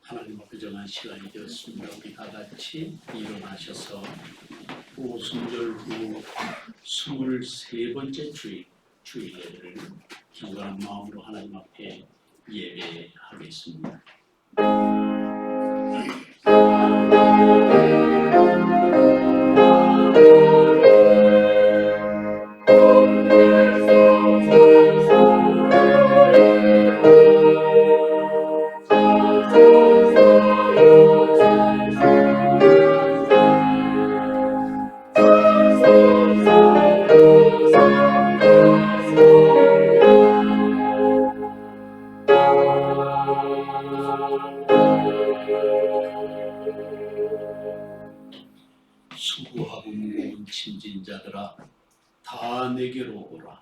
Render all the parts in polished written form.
하나님 앞에 정한 시간이 되었습니다. 우리 다 같이 일어나셔서 오순절 후 23번째 주일예배를 경건한 마음으로 하나님 앞에 예배하겠습니다. 수고하고 무거운 짐진자들아 다 내게로 오라.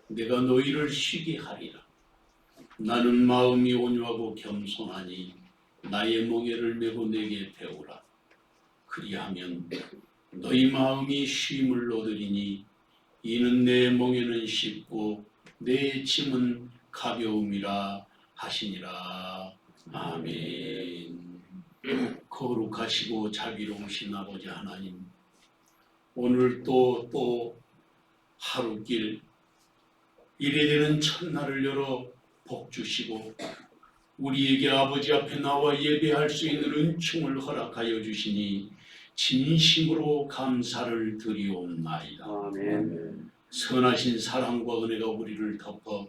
내가 너희를 쉬게 하리라. 나는 마음이 온유하고 겸손하니 나의 멍에를 메고 내게 배우라. 그리하면 너희 마음이 쉼을 얻으리니 이는 내 멍에는 쉽고 내 짐은 가벼움이라 하시니라. 아멘. 거룩하시고 자비로우신 아버지 하나님, 오늘 또 하루길 이래되는 첫날을 열어 복 주시고 우리에게 아버지 앞에 나와 예배할 수 있는 은총을 허락하여 주시니 진심으로 감사를 드리옵나이다. 아멘. 선하신 사랑과 은혜가 우리를 덮어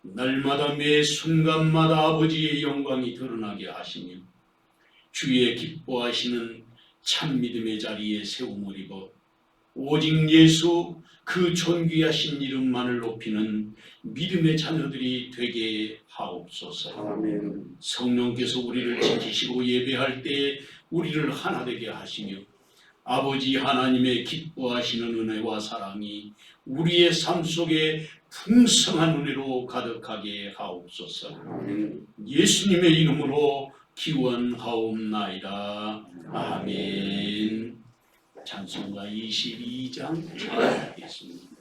날마다 매 순간마다 아버지의 영광이 드러나게 하시며 주의 기뻐하시는 참 믿음의 자리에 세움을 입어 오직 예수 그 존귀하신 이름만을 높이는 믿음의 자녀들이 되게 하옵소서. 아멘. 성령께서 우리를 지키시고 예배할 때 우리를 하나 되게 하시며 아버지 하나님의 기뻐하시는 은혜와 사랑이 우리의 삶 속에 풍성한 은혜로 가득하게 하옵소서. 아멘. 예수님의 이름으로 기원하옵나이다. 아멘. 찬송가 22장 하겠습니다.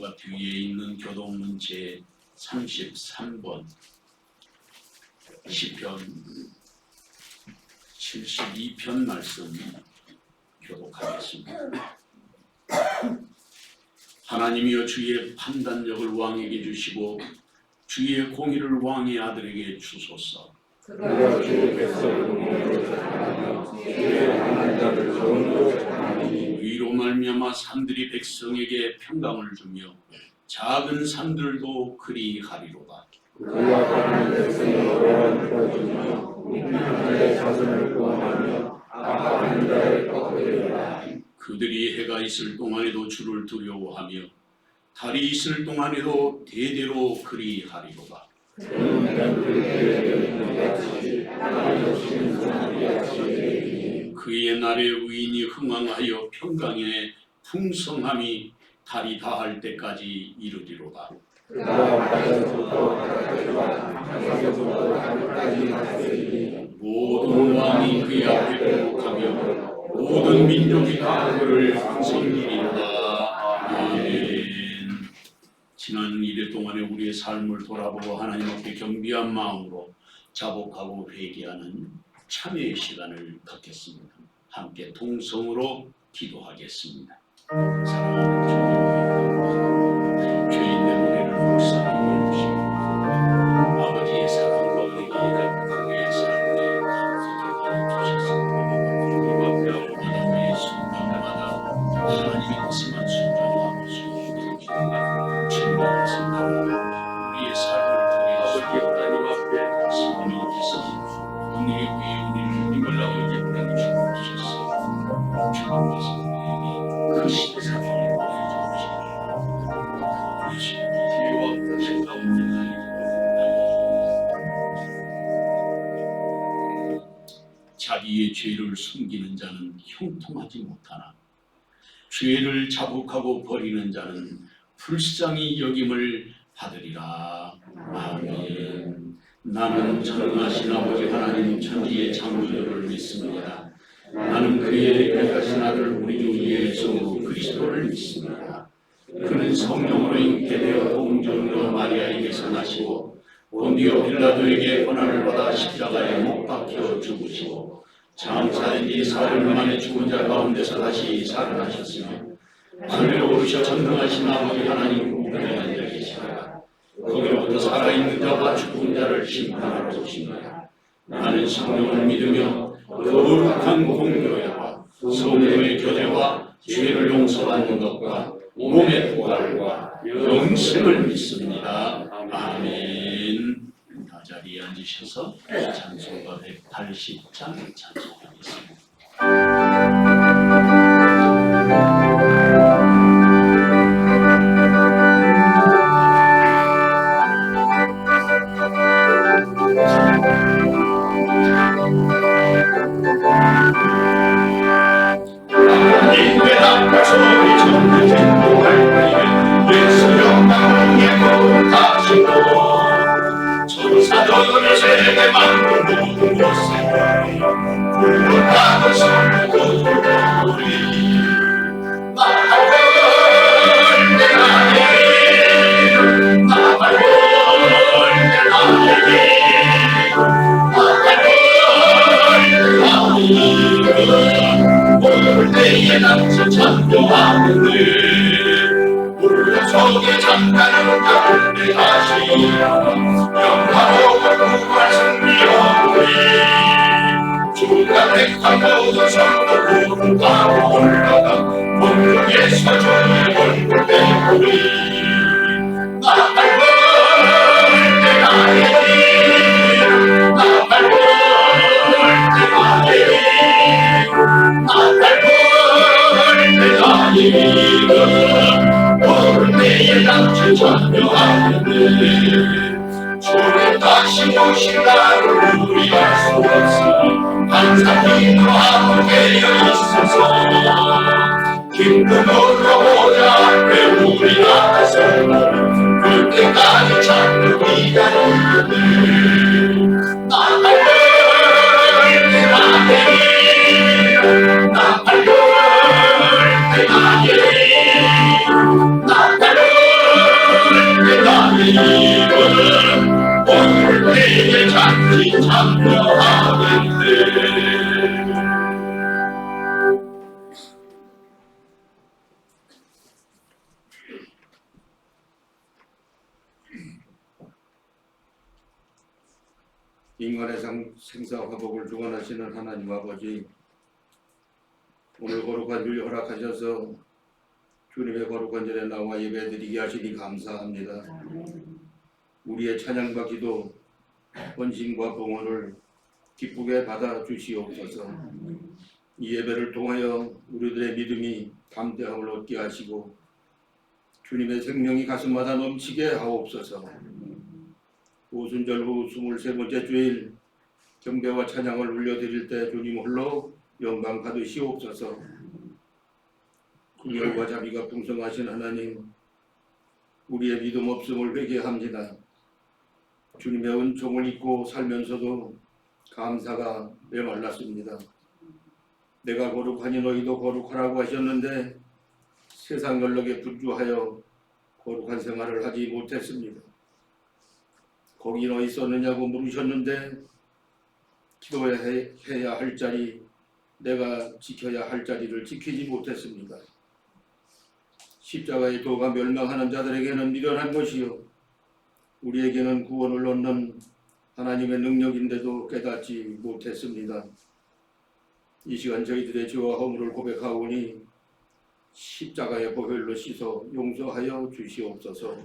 앞 위에 있는 교독문 제 33번 시편 72편 말씀 교독하겠습니다. 하나님이여 주의 판단력을 왕에게 주시고 주의 공의를 왕의 아들에게 주소서. 그가 주의 백성을 공의로 사랑하며 주의 강한 자를 정의로 사랑하니 위로 말미암아 산들이 백성에게 평강을 주며 작은 산들도 그리 하리로다. 그가 강한 백성의 어려움을 풀어주며 우리의 자손을 구원하며 악한 자를 꺾으리라. 그들이 해가 있을 동안에도 주를 두려워하며 달이 있을 동안에도 대대로 그리 하리로다. 그는 맹들에게 같이 땅을 여시는 자들같이 되리니 그의 날에 의인이 흥왕하여 평강에 풍성함이 달이 다할 때까지 이르리로다. 그가 바다부터 바다까지와 항상에서부터 하늘까지 다스리니 모든 왕이 그의 앞에 굴복하며 모든 민족이 다 그를 섬기리로다. 아멘. 지난 이래 동안에 우리의 삶을 돌아보고 하나님 앞에 경비한 마음으로 자복하고 회개하는 참회의 시간을 갖겠습니다. 함께 동성으로 기도하겠습니다. 사랑하는 주님, 죄인된 우리를 불쌍히 여기시고 아버지의 사랑과 은혜가 그의 삶에 감사하게 주셨습니다. 그 앞에 올라가는 매 순간마다 하나님의 말씀만 순종하고 순종하고 진리를 선포하고 우리의 삶을 통해 아버지 하나님 앞에 신명하셔서 오늘의 위에 우리를 믿으려고 이제 하나님 주셨어요. 주님께서 우리에게 그 신사랑을 보여주시고 주시는 기회와 뜻을 가운데 자기의 죄를 숨기는 자는 형통하지 못하나 죄를 자복하고 버리는 자는 불쌍히 여김을 받으리라. 아멘. 나는 전능하신 아버지 하나님 천지의 창조주를 믿습니다. 나는 그의 유일하신 아들 우리 주 예수 그리스도를 믿습니다. 그는 성령으로 잉태되어 동정녀 마리아에게서 나시고 본디오 빌라도에게 고난을 받아 십자가에 못 박혀 죽으시고 장사된 지 사흘 만에 죽은 자 가운데서 다시 살아나셨으며 하늘로 오르셔 전능하신 아버지 하나님 우편에 앉아 계시다가 거기로부터 살아있는 자와 죽은 자를 심판하러 오십니다. 나는 성령을 믿으며 거룩한 공교회와 성령의 교제와 죄를 용서받는 것과 몸의 부활과 영생을 믿습니다. 아멘. 다 자리에 앉으셔서 찬송가 180장 찬송하겠습니다. 소리 전해 전도할 때에 예수 영광의 거룩하시고 천사들의 세계 만물 모든 곳에 불러가고 선포도 우리 나팔을 내나에게 나팔을 내나에게 나팔을 내나에게 올 때에 남친 찬송하는데 물속에 잠가는 가운데 하시라 영화로운 부활 승리하오니 주가 택한 모든 성도 따로 올라가 본국에서 주의 얼굴 배우리 나팔 불 때 나에게 나팔 불 때 나에게 나팔 불 때 나에게 올 때에 남친 찬송하는데 주의 다시 오신 날을 우리 알 수 없으니 항상 기도하고 깨어 있어서 기쁨으로 보좌 앞에 우리 나가서 그때까지 참고 기다리는데 나팔 불 때 나에게 나팔 불 때 나에게 나팔 불 참여하겠네. 인간의 생사화복을 주관하시는 하나님 아버지, 오늘 거룩한 주일 허락하셔서 주님의 거룩한 전에 나와 예배드리게 하시니 감사합니다. 우리의 찬양과 기도, 헌신과 봉헌을 기쁘게 받아 주시옵소서. 이 예배를 통하여 우리들의 믿음이 담대함을 얻게 하시고 주님의 생명이 가슴마다 넘치게 하옵소서. 오순절 후 23번째 주일 경배와 찬양을 올려드릴 때 주님 홀로 영광 받으시옵소서. 긍휼과 자비가 풍성하신 하나님, 우리의 믿음 없음을 회개합니다. 주님의 은총을 잊고 살면서도 감사가 메말랐습니다. 내가 거룩하니 너희도 거룩하라고 하셨는데 세상 연락에 분주하여 거룩한 생활을 하지 못했습니다. 거기 너희 있었느냐고 물으셨는데 기도해야 할 자리, 내가 지켜야 할 자리를 지키지 못했습니다. 십자가의 도가 멸망하는 자들에게는 미련한 것이요 우리에게는 구원을 얻는 하나님의 능력인데도 깨닫지 못했습니다. 이 시간 저희들의 죄와 허물을 고백하오니 십자가의 보혈로 씻어 용서하여 주시옵소서.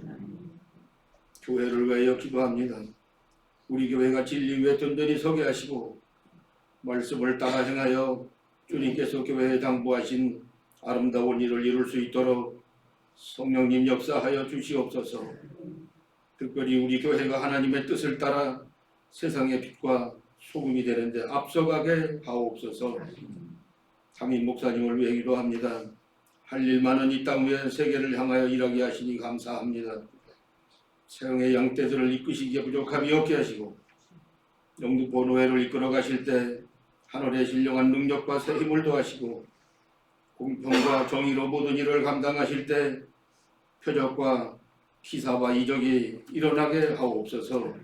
교회를 위하여 기도합니다. 우리 교회가 진리 위에 든든히 서게 하시고 말씀을 따라 행하여 주님께서 교회에 당부하신 아름다운 일을 이룰 수 있도록 성령님 역사하여 주시옵소서. 특별히 우리 교회가 하나님의 뜻을 따라 세상의 빛과 소금이 되는데 앞서가게 하옵소서. 담임 목사님을 위해 기도합니다. 할 일 많은 이 땅 위에 세계를 향하여 일하게 하시니 감사합니다. 세상의 양떼들을 이끄시기에 부족함이 없게 하시고 영등포 노회를 이끌어 가실 때 하늘의 신령한 능력과 새 힘을 더하시고 공평과 정의로 모든 일을 감당하실 때 표적과 기사와 이적이 일어나게 하옵소서.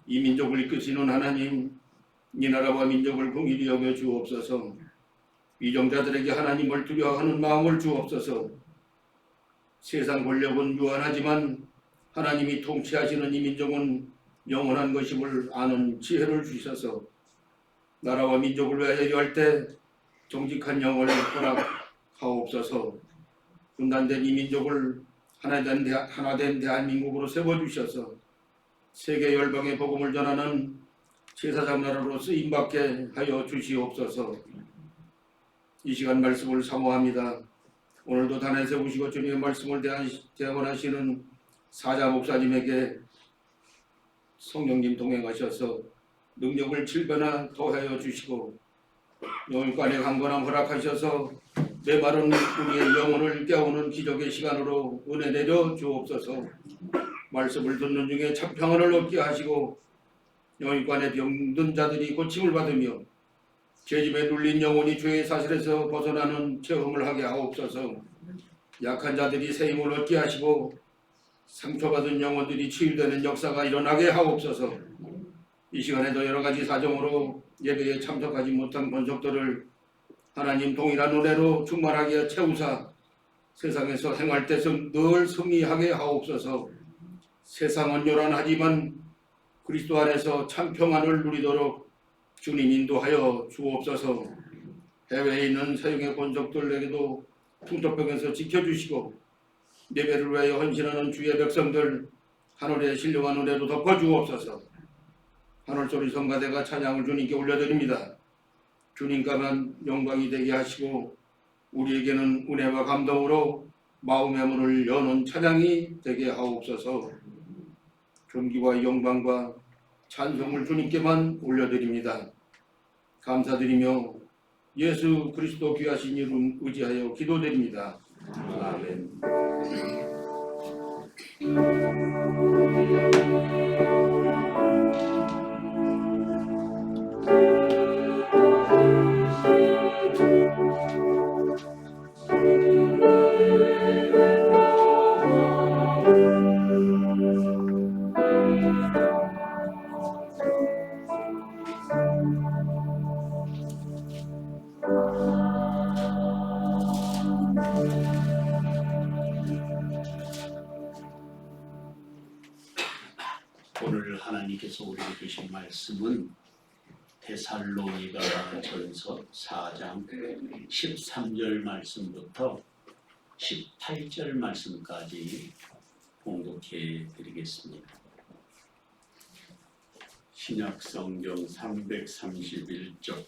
이 민족을 이끄시는 하나님, 이 나라와 민족을 긍휼히 여겨 주옵소서. 위정자들에게 하나님을 두려워하는 마음을 주옵소서. 세상 권력은 유한하지만 하나님이 통치하시는 이 민족은 영원한 것임을 아는 지혜를 주셔서 나라와 민족을 위하여 일할 때 정직한 영을 허락하옵소서. 분단된 이 민족을 하나된 대한민국으로 세워주셔서 세계 열방의 복음을 전하는 제사장 나라로 쓰임받게 하여 주시옵소서. 이 시간 말씀을 사모합니다. 오늘도 단에 세우시고 주님의 말씀을 대언하시는 사자 목사님에게 성령님 동행하셔서 능력을 7배나 더하여 주시고 영육간의 강건함 허락하셔서 메마른 우리의 영혼을 깨우는 기적의 시간으로 은혜 내려 주옵소서. 말씀을 듣는 중에 참 평안을 얻게 하시고 영육간의 병든 자들이 고침을 받으며 죄짐에 눌린 영혼이 죄의 사슬에서 벗어나는 체험을 하게 하옵소서. 약한 자들이 새 힘을 얻게 하시고 상처받은 영혼들이 치유되는 역사가 일어나게 하옵소서. 이 시간에도 여러가지 사정으로 예배에 참석하지 못한 권속들을 하나님 동일한 은혜로 충만하게 채우사 세상에서 행할 때 늘 승리하게 하옵소서. 세상은 요란하지만 그리스도 안에서 참 평안을 누리도록 주님 인도하여 주옵소서. 해외에 있는 사형의 권속들에게도 풍토병에서 지켜주시고 예배를 위하여 헌신하는 주의 백성들 하늘의 신령한 은혜로 덮어주옵소서. 하늘소리 성가대가 찬양을 주님께 올려드립니다. 주님과만 영광이 되게 하시고 우리에게는 은혜와 감동으로 마음의 문을 여는 찬양이 되게 하옵소서. 존귀와 영광과 찬송을 주님께만 올려드립니다. 감사드리며 예수 그리스도 귀하신 이름 의지하여 기도드립니다. 아멘. 오늘 하나님께서 우리에게 주신 말씀은 데살로니가전서 4장 13절 말씀부터 18절 말씀까지 봉독해 드리겠습니다. 신약성경 331쪽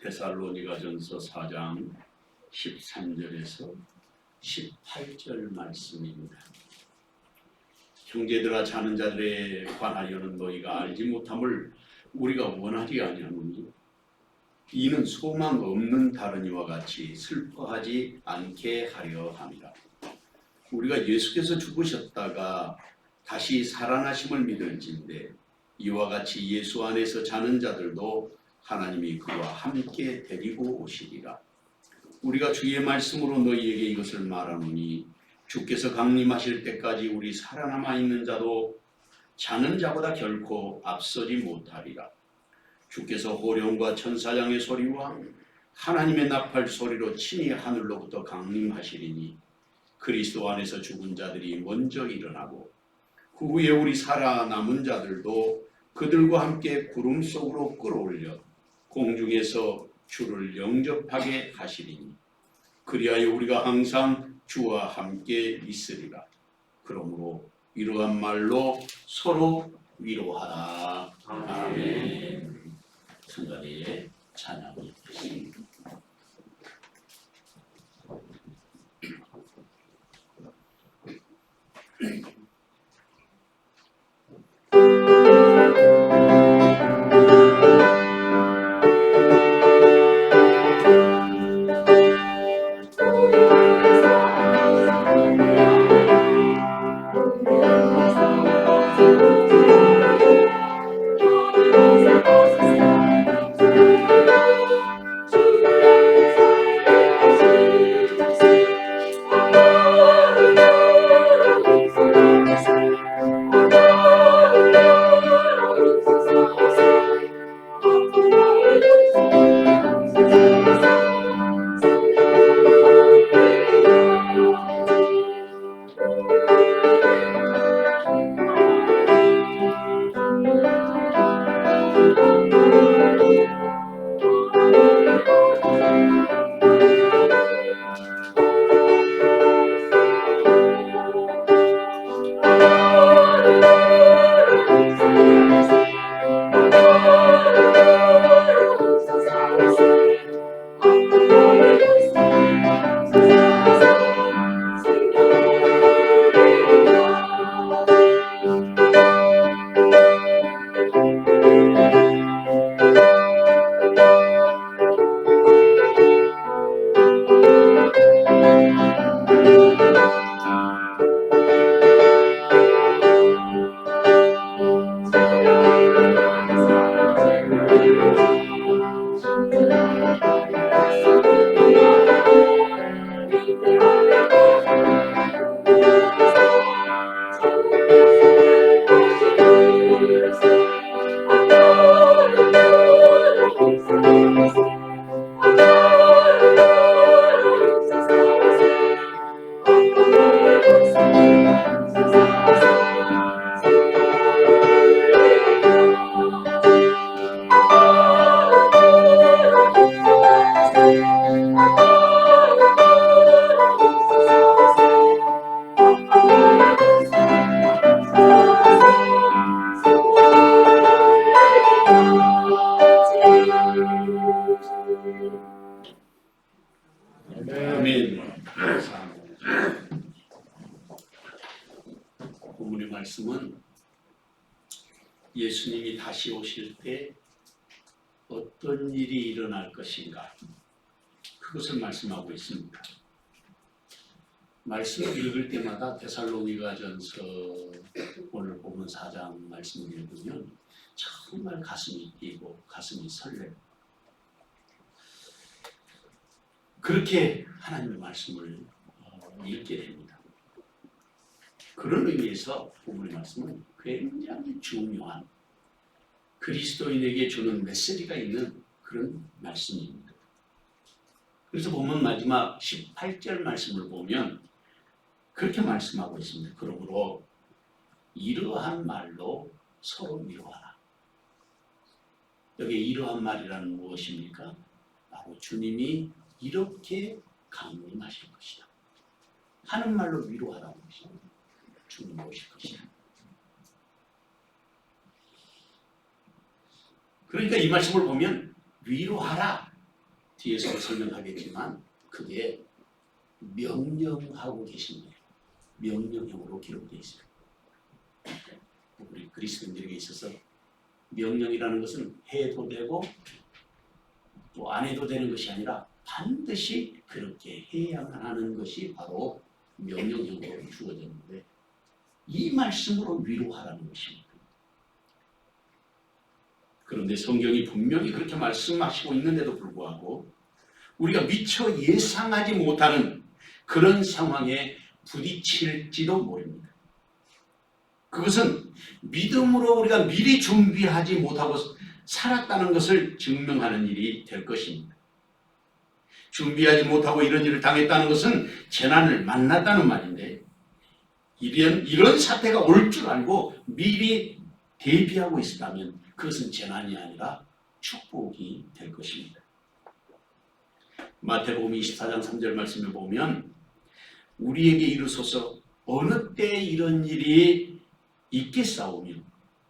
데살로니가전서 4장 13절에서 18절 말씀입니다. 형제들아, 자는 자들에 관하여는 너희가 알지 못함을 우리가 원하지 아니하노니 이는 소망 없는 다른 이와 같이 슬퍼하지 않게 하려 함이라. 우리가 예수께서 죽으셨다가 다시 살아나심을 믿을진대 이와 같이 예수 안에서 자는 자들도 하나님이 그와 함께 데리고 오시리라. 우리가 주의 말씀으로 너희에게 이것을 말하노니 주께서 강림하실 때까지 우리 살아남아 있는 자도 자는 자보다 결코 앞서지 못하리라. 주께서 호령과 천사장의 소리와 하나님의 나팔 소리로 친히 하늘로부터 강림하시리니 그리스도 안에서 죽은 자들이 먼저 일어나고 그 후에 우리 살아남은 자들도 그들과 함께 구름 속으로 끌어올려 공중에서 주를 영접하게 하시리니 그리하여 우리가 항상 주와 함께 있으리라. 그러므로 이러한 말로 서로 위로하라. 아멘. 성가대의 찬양이 있습니다. 아멘. 본문의 말씀은 예수님이 다시 오실 때 어떤 일이 일어날 것인가 그것을 말씀하고 있습니다. 말씀을 읽을 때마다 데살로니가전서 오늘 본문 4장 말씀을 읽으면 정말 가슴이 뛰고 가슴이 설레고 그렇게 하나님의 말씀을 읽게 됩니다. 그런 의미에서 본문의 말씀은 굉장히 중요한 그리스도인에게 주는 메시지가 있는 그런 말씀입니다. 그래서 본문 마지막 18절 말씀을 보면 그렇게 말씀하고 있습니다. 그러므로 이러한 말로 서로 위로하라. 여기 이러한 말이라는 무엇입니까? 바로 주님이 이렇게 강림하실 것이다 하는 말로 위로하라는 것입니다. 주님 오실 것이다. 그러니까 이 말씀을 보면 위로하라 뒤에서 설명하겠지만 그게 명령하고 계신 거예요. 명령형으로 기록되어 있어요. 우리 그리스도인들에게 있어서 명령이라는 것은 해도 되고 또 안 해도 되는 것이 아니라 반드시 그렇게 해야만 하는 것이 바로 명령형으로 주어졌는데 이 말씀으로 위로하라는 것입니다. 그런데 성경이 분명히 그렇게 말씀하시고 있는데도 불구하고 우리가 미처 예상하지 못하는 그런 상황에 부딪힐지도 모릅니다. 그것은 믿음으로 우리가 미리 준비하지 못하고 살았다는 것을 증명하는 일이 될 것입니다. 준비하지 못하고 이런 일을 당했다는 것은 재난을 만났다는 말인데 이런 사태가 올 줄 알고 미리 대비하고 있었다면 그것은 재난이 아니라 축복이 될 것입니다. 마태복음 24장 3절 말씀을 보면 우리에게 이르소서 어느 때 이런 일이 있겠사오며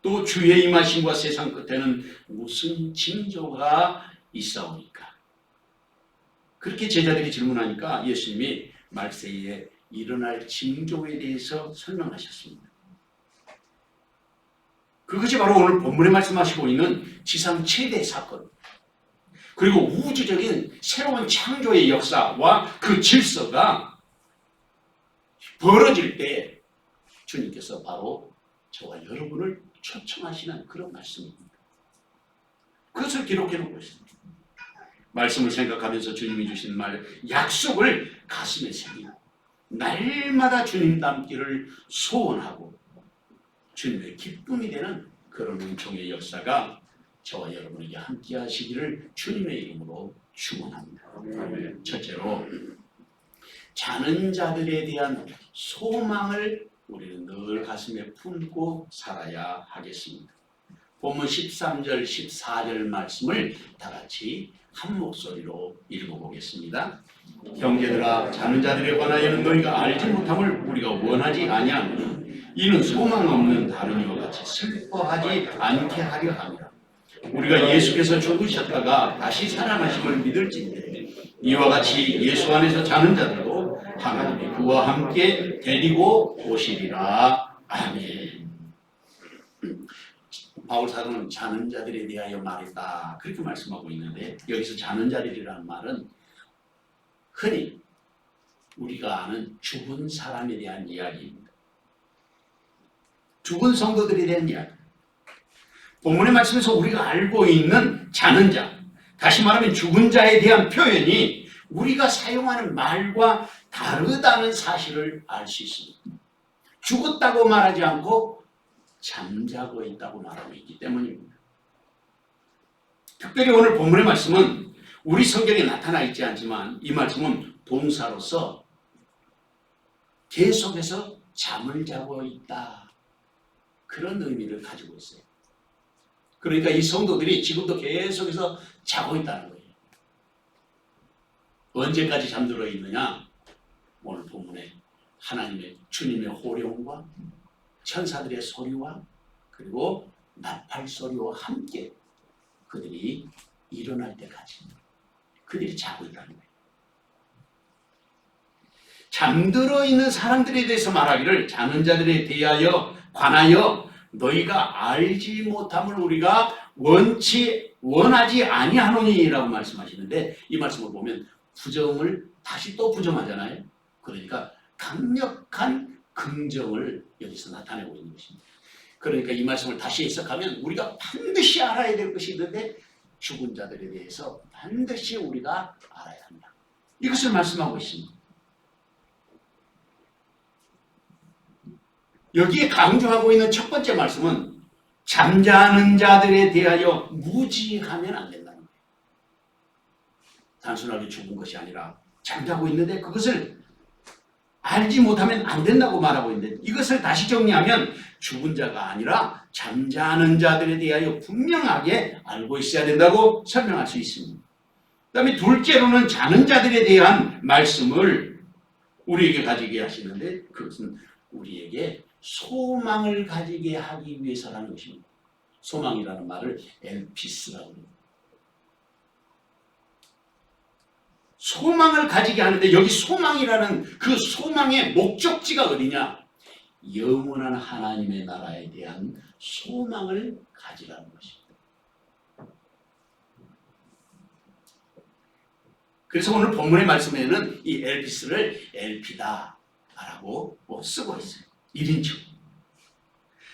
또 주의 임하심과 세상 끝에는 무슨 징조가 있사오니까. 그렇게 제자들이 질문하니까 예수님이 말세에 일어날 징조에 대해서 설명하셨습니다. 그것이 바로 오늘 본문에 말씀하시고 있는 지상 최대 사건 그리고 우주적인 새로운 창조의 역사와 그 질서가 벌어질 때 주님께서 바로 저와 여러분을 초청하시는 그런 말씀입니다. 그것을 기록해 놓고 있습니다. 말씀을 생각하면서 주님이 주신 말 약속을 가슴에 새기고 날마다 주님 닮기를 소원하고 주님의 기쁨이 되는 그런 은총의 역사가 저와 여러분에게 함께 하시기를 주님의 이름으로 축원합니다. 첫째로 자는 자들에 대한 소망을 우리는 늘 가슴에 품고 살아야 하겠습니다. 본문 13절, 14절 말씀을 다 같이 한 목소리로 읽어보겠습니다. 형제들아 자는 자들에 관하여는 너희가 알지 못함을 우리가 원하지 아니하노니 이는 소망 없는 다른 이와 같이 슬퍼하지 않게 하려 함이라. 우리가 예수께서 죽으셨다가 다시 살아나심을 믿을진대 이와 같이 예수 안에서 자는 자들도 하나님이 그와 함께 데리고 오시리라. 아멘. 바울 사도는 자는 자들에 대하여 말했다 그렇게 말씀하고 있는데 여기서 자는 자들이라는 말은 흔히 우리가 아는 죽은 사람에 대한 이야기입니다. 죽은 성도들에 대한 이야기. 본문의 말씀에서 우리가 알고 있는 자는 자, 다시 말하면 죽은 자에 대한 표현이 우리가 사용하는 말과 다르다는 사실을 알 수 있습니다. 죽었다고 말하지 않고 잠자고 있다고 말하고 있기 때문입니다. 특별히 오늘 본문의 말씀은 우리 성경에 나타나 있지 않지만 이 말씀은 동사로서 계속해서 잠을 자고 있다 그런 의미를 가지고 있어요. 그러니까 이 성도들이 지금도 계속해서 자고 있다는 거예요. 언제까지 잠들어 있느냐? 오늘 본문에 하나님의 주님의 호령과 천사들의 소리와 그리고 나팔 소리와 함께 그들이 일어날 때까지 그들이 자고 있다는 거예요. 잠들어 있는 사람들에 대해서 말하기를 자는 자들에 대하여 관하여 너희가 알지 못함을 우리가 원하지 아니하노니라고 말씀하시는데 이 말씀을 보면 부정을 다시 또 부정하잖아요. 그러니까 강력한 긍정을 여기서 나타내고 있는 것입니다. 그러니까 이 말씀을 다시 해석하면 우리가 반드시 알아야 될 것이 있는데 죽은 자들에 대해서 반드시 우리가 알아야 한다. 이것을 말씀하고 있습니다. 여기에 강조하고 있는 첫 번째 말씀은 잠자는 자들에 대하여 무지하면 안 된다는 거예요. 단순하게 죽은 것이 아니라 잠자고 있는데 그것을 알지 못하면 안 된다고 말하고 있는데 이것을 다시 정리하면 죽은 자가 아니라 잠자는 자들에 대하여 분명하게 알고 있어야 된다고 설명할 수 있습니다. 그 다음에 둘째로는 자는 자들에 대한 말씀을 우리에게 가지게 하시는데 그것은 우리에게 소망을 가지게 하기 위해서라는 것입니다. 소망이라는 말을 엘피스라고 합니다. 소망을 가지게 하는데 여기 소망이라는 그 소망의 목적지가 어디냐? 영원한 하나님의 나라에 대한 소망을 가지라는 것입니다. 그래서 오늘 본문의 말씀에는 이 엘피스를 엘피다라고 쓰고 있어요. 1인칭.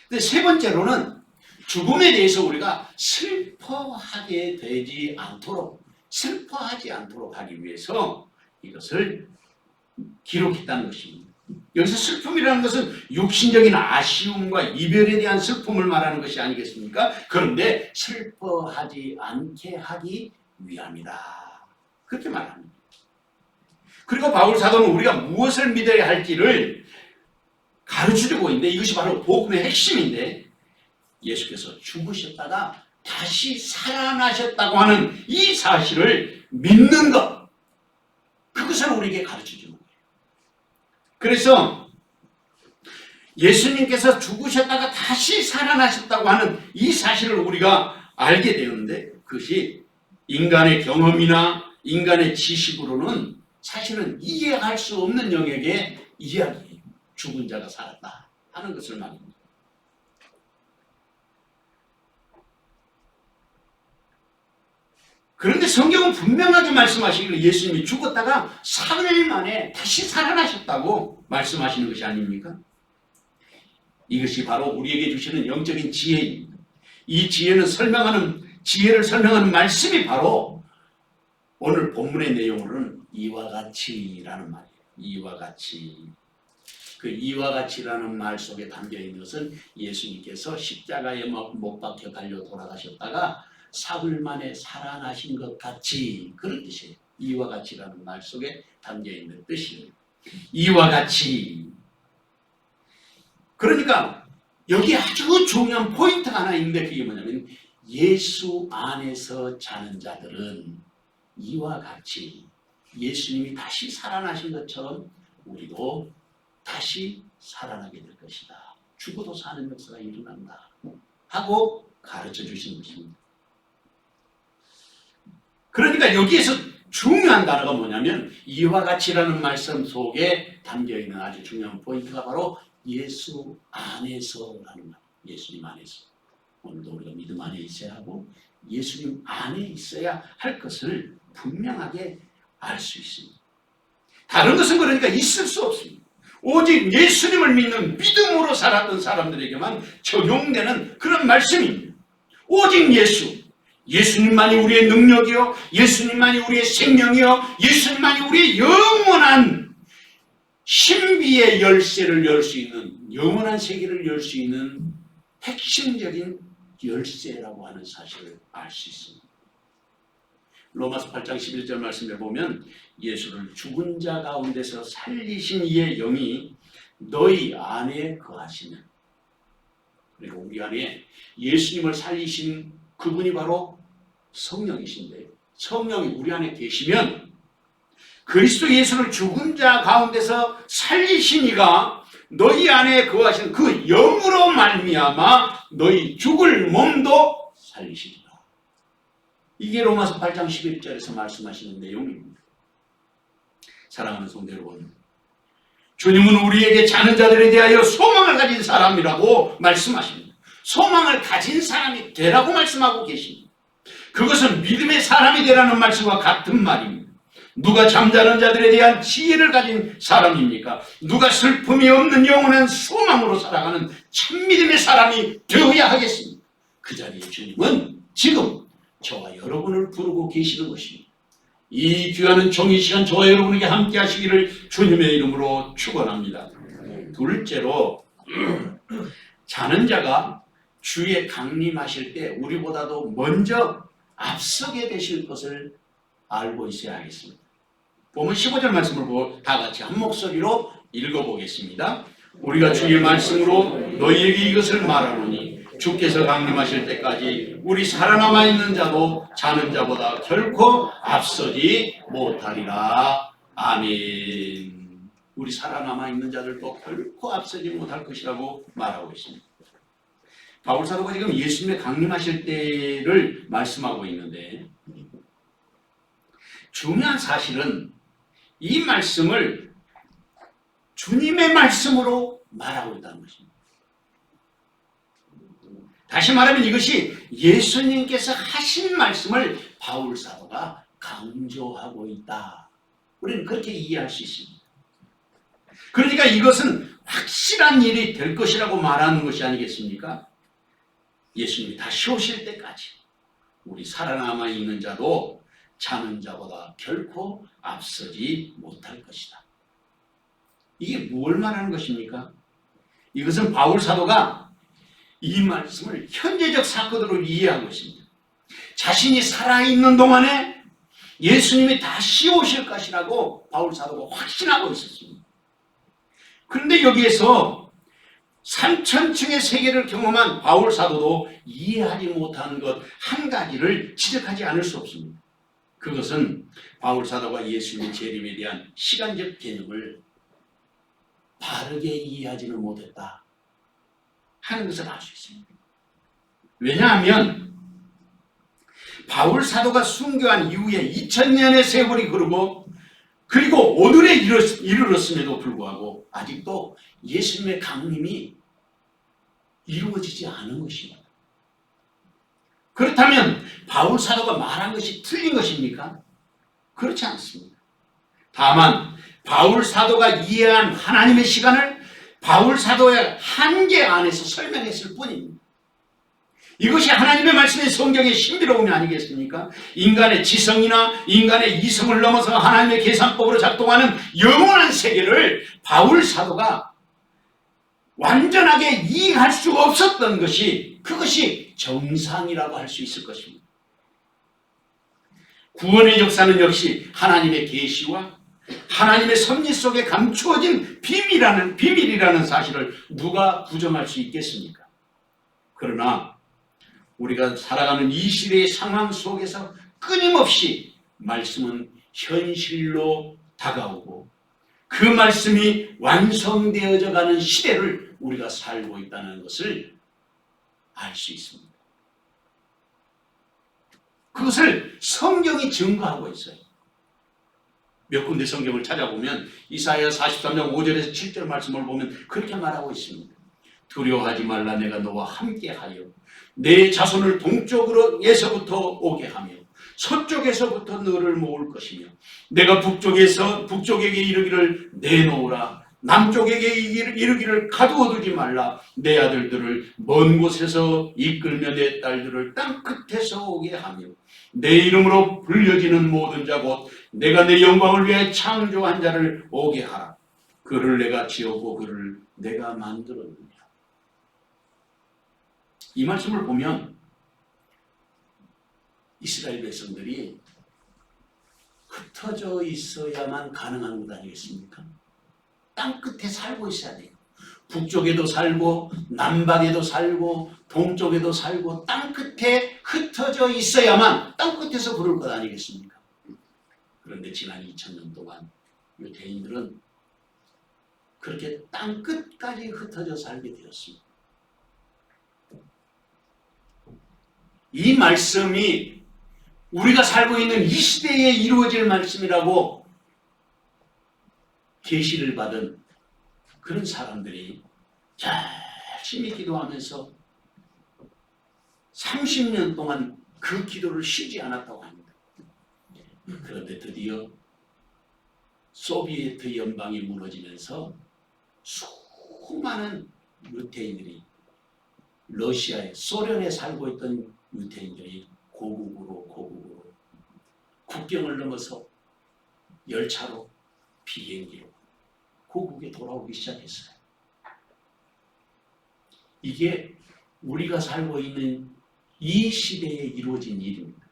근데 세 번째로는 죽음에 대해서 우리가 슬퍼하게 되지 않도록, 슬퍼하지 않도록 하기 위해서 이것을 기록했다는 것입니다. 여기서 슬픔이라는 것은 육신적인 아쉬움과 이별에 대한 슬픔을 말하는 것이 아니겠습니까? 그런데 슬퍼하지 않게 하기 위함이다. 그렇게 말합니다. 그리고 바울 사도는 우리가 무엇을 믿어야 할지를 가르쳐주고 있는데 이것이 바로 복음의 핵심인데 예수께서 죽으셨다가 다시 살아나셨다고 하는 이 사실을 믿는 것, 그것을 우리에게 가르쳐주는 거예요. 그래서 예수님께서 죽으셨다가 다시 살아나셨다고 하는 이 사실을 우리가 알게 되었는데 그것이 인간의 경험이나 인간의 지식으로는 사실은 이해할 수 없는 영역의 이야기예요. 죽은 자가 살았다 하는 것을 말입니다. 그런데 성경은 분명하게 말씀하시기를 예수님이 죽었다가 3일 만에 다시 살아나셨다고 말씀하시는 것이 아닙니까? 이것이 바로 우리에게 주시는 영적인 지혜입니다. 이 지혜를 설명하는 말씀이 바로 오늘 본문의 내용으로는 이와 같이라는 말이에요. 이와 같이. 그 이와 같이라는 말 속에 담겨 있는 것은 예수님께서 십자가에 못 박혀 달려 돌아가셨다가 사흘 만에 살아나신 것 같이, 그런 뜻이에요. 이와 같이라는 말 속에 담겨 있는 뜻이에요. 이와 같이. 그러니까 여기 아주 중요한 포인트가 하나 있는데 그게 뭐냐면 예수 안에서 자는 자들은 이와 같이 예수님이 다시 살아나신 것처럼 우리도 다시 살아나게 될 것이다. 죽어도 사는 역사가 일어난다 하고 가르쳐 주신 것입니다. 그러니까 여기에서 중요한 단어가 뭐냐면 이와 같이라는 말씀 속에 담겨있는 아주 중요한 포인트가 바로 예수 안에서라는 말. 예수님 안에서. 오늘도 우리가 믿음 안에 있어야 하고 예수님 안에 있어야 할 것을 분명하게 알 수 있습니다. 다른 것은 그러니까 있을 수 없습니다. 오직 예수님을 믿는 믿음으로 살았던 사람들에게만 적용되는 그런 말씀입니다. 오직 예수님만이 우리의 능력이요, 예수님만이 우리의 생명이요, 예수님만이 우리의 영원한 신비의 열쇠를 열 수 있는, 영원한 세계를 열 수 있는 핵심적인 열쇠라고 하는 사실을 알 수 있습니다. 로마서 8장 11절 말씀에 보면 예수를 죽은 자 가운데서 살리신 이의 영이 너희 안에 거하시면, 그리고 우리 안에 예수님을 살리신 그분이 바로 성령이신데 성령이 우리 안에 계시면 그리스도 예수를 죽은 자 가운데서 살리신 이가 너희 안에 거하시는 그 영으로 말미암아 너희 죽을 몸도 살리시리라. 이게 로마서 8장 11절에서 말씀하시는 내용입니다. 사랑하는 성도 여러분, 주님은 우리에게 자는 자들에 대하여 소망을 가진 사람이라고 말씀하십니다. 소망을 가진 사람이 되라고 말씀하고 계십니다. 그것은 믿음의 사람이 되라는 말씀과 같은 말입니다. 누가 잠자는 자들에 대한 지혜를 가진 사람입니까? 누가 슬픔이 없는 영원한 소망으로 살아가는 참믿음의 사람이 되어야 하겠습니다. 그 자리에 주님은 지금 저와 여러분을 부르고 계시는 것입니다. 이 귀한 종이 시간 저와 여러분에게 함께 하시기를 주님의 이름으로 축원합니다. 둘째로 자는 자가 주에 강림하실 때 우리보다도 먼저 앞서게 되실 것을 알고 있어야 하겠습니다. 보면 15절 말씀을 보고 다 같이 한 목소리로 읽어보겠습니다. 우리가 주의 말씀으로 너희에게 이것을 말하노니 주께서 강림하실 때까지 우리 살아남아 있는 자도 자는 자보다 결코 앞서지 못하리라. 아멘. 우리 살아남아 있는 자들도 결코 앞서지 못할 것이라고 말하고 있습니다. 바울 사도가 지금 예수님의 강림하실 때를 말씀하고 있는데, 중요한 사실은 이 말씀을 주님의 말씀으로 말하고 있다는 것입니다. 다시 말하면 이것이 예수님께서 하신 말씀을 바울 사도가 강조하고 있다. 우리는 그렇게 이해할 수 있습니다. 그러니까 이것은 확실한 일이 될 것이라고 말하는 것이 아니겠습니까? 예수님이 다시 오실 때까지 우리 살아남아 있는 자도 자는 자보다 결코 앞서지 못할 것이다. 이게 뭘 말하는 것입니까? 이것은 바울 사도가 이 말씀을 현재적 사건으로 이해한 것입니다. 자신이 살아있는 동안에 예수님이 다시 오실 것이라고 바울 사도가 확신하고 있었습니다. 그런데 여기에서 3,000층의 세계를 경험한 바울 사도도 이해하지 못한 것 한 가지를 지적하지 않을 수 없습니다. 그것은 바울 사도가 예수님의 재림에 대한 시간적 개념을 바르게 이해하지는 못했다 하는 것을 알 수 있습니다. 왜냐하면 바울 사도가 순교한 이후에 2000년의 세월이 흐르고 그리고 오늘에 이르렀음에도 불구하고 아직도 예수님의 강림이 이루어지지 않은 것입니다. 그렇다면 바울 사도가 말한 것이 틀린 것입니까? 그렇지 않습니다. 다만 바울 사도가 이해한 하나님의 시간을 바울 사도의 한계 안에서 설명했을 뿐입니다. 이것이 하나님의 말씀의 성경의 신비로움이 아니겠습니까? 인간의 지성이나 인간의 이성을 넘어서 하나님의 계산법으로 작동하는 영원한 세계를 바울 사도가 완전하게 이해할 수 없었던 것이, 그것이 정상이라고 할 수 있을 것입니다. 구원의 역사는 역시 하나님의 계시와 하나님의 섭리 속에 감추어진 비밀이라는 사실을 누가 부정할 수 있겠습니까? 그러나 우리가 살아가는 이 시대의 상황 속에서 끊임없이 말씀은 현실로 다가오고 그 말씀이 완성되어져 가는 시대를 우리가 살고 있다는 것을 알 수 있습니다. 그것을 성경이 증거하고 있어요. 몇 군데 성경을 찾아보면 이사야 43장 5절에서 7절 말씀을 보면 그렇게 말하고 있습니다. 두려워하지 말라, 내가 너와 함께하여 내 자손을 동쪽으로에서부터 오게 하며 서쪽에서부터 너를 모을 것이며 내가 북쪽에게 이르기를 내놓으라, 남쪽에게 이르기를 가두어두지 말라. 내 아들들을 먼 곳에서 이끌며 내 딸들을 땅 끝에서 오게 하며 내 이름으로 불려지는 모든 자 곧 내가 내 영광을 위해 창조한 자를 오게 하라. 그를 내가 지었고 그를 내가 만들었느니라. 이 말씀을 보면 이스라엘 백성들이 흩어져 있어야만 가능한 것 아니겠습니까? 땅 끝에 살고 있어야 돼요. 북쪽에도 살고 남방에도 살고 동쪽에도 살고 땅 끝에 흩어져 있어야만 땅 끝에서 부를 것 아니겠습니까? 그런데 지난 2000년 동안 유대인들은 그렇게 땅 끝까지 흩어져 살게 되었습니다. 이 말씀이 우리가 살고 있는 이 시대에 이루어질 말씀이라고 계시를 받은 그런 사람들이 열심히 기도하면서 30년 동안 그 기도를 쉬지 않았다고 합니다. 그런데 드디어 소비에트 연방이 무너지면서 수많은 유태인들이 러시아에, 소련에 살고 있던 유태인들이 고국으로 국경을 넘어서 열차로, 비행기로 고국에 돌아오기 시작했어요. 이게 우리가 살고 있는 이 시대에 이루어진 일입니다.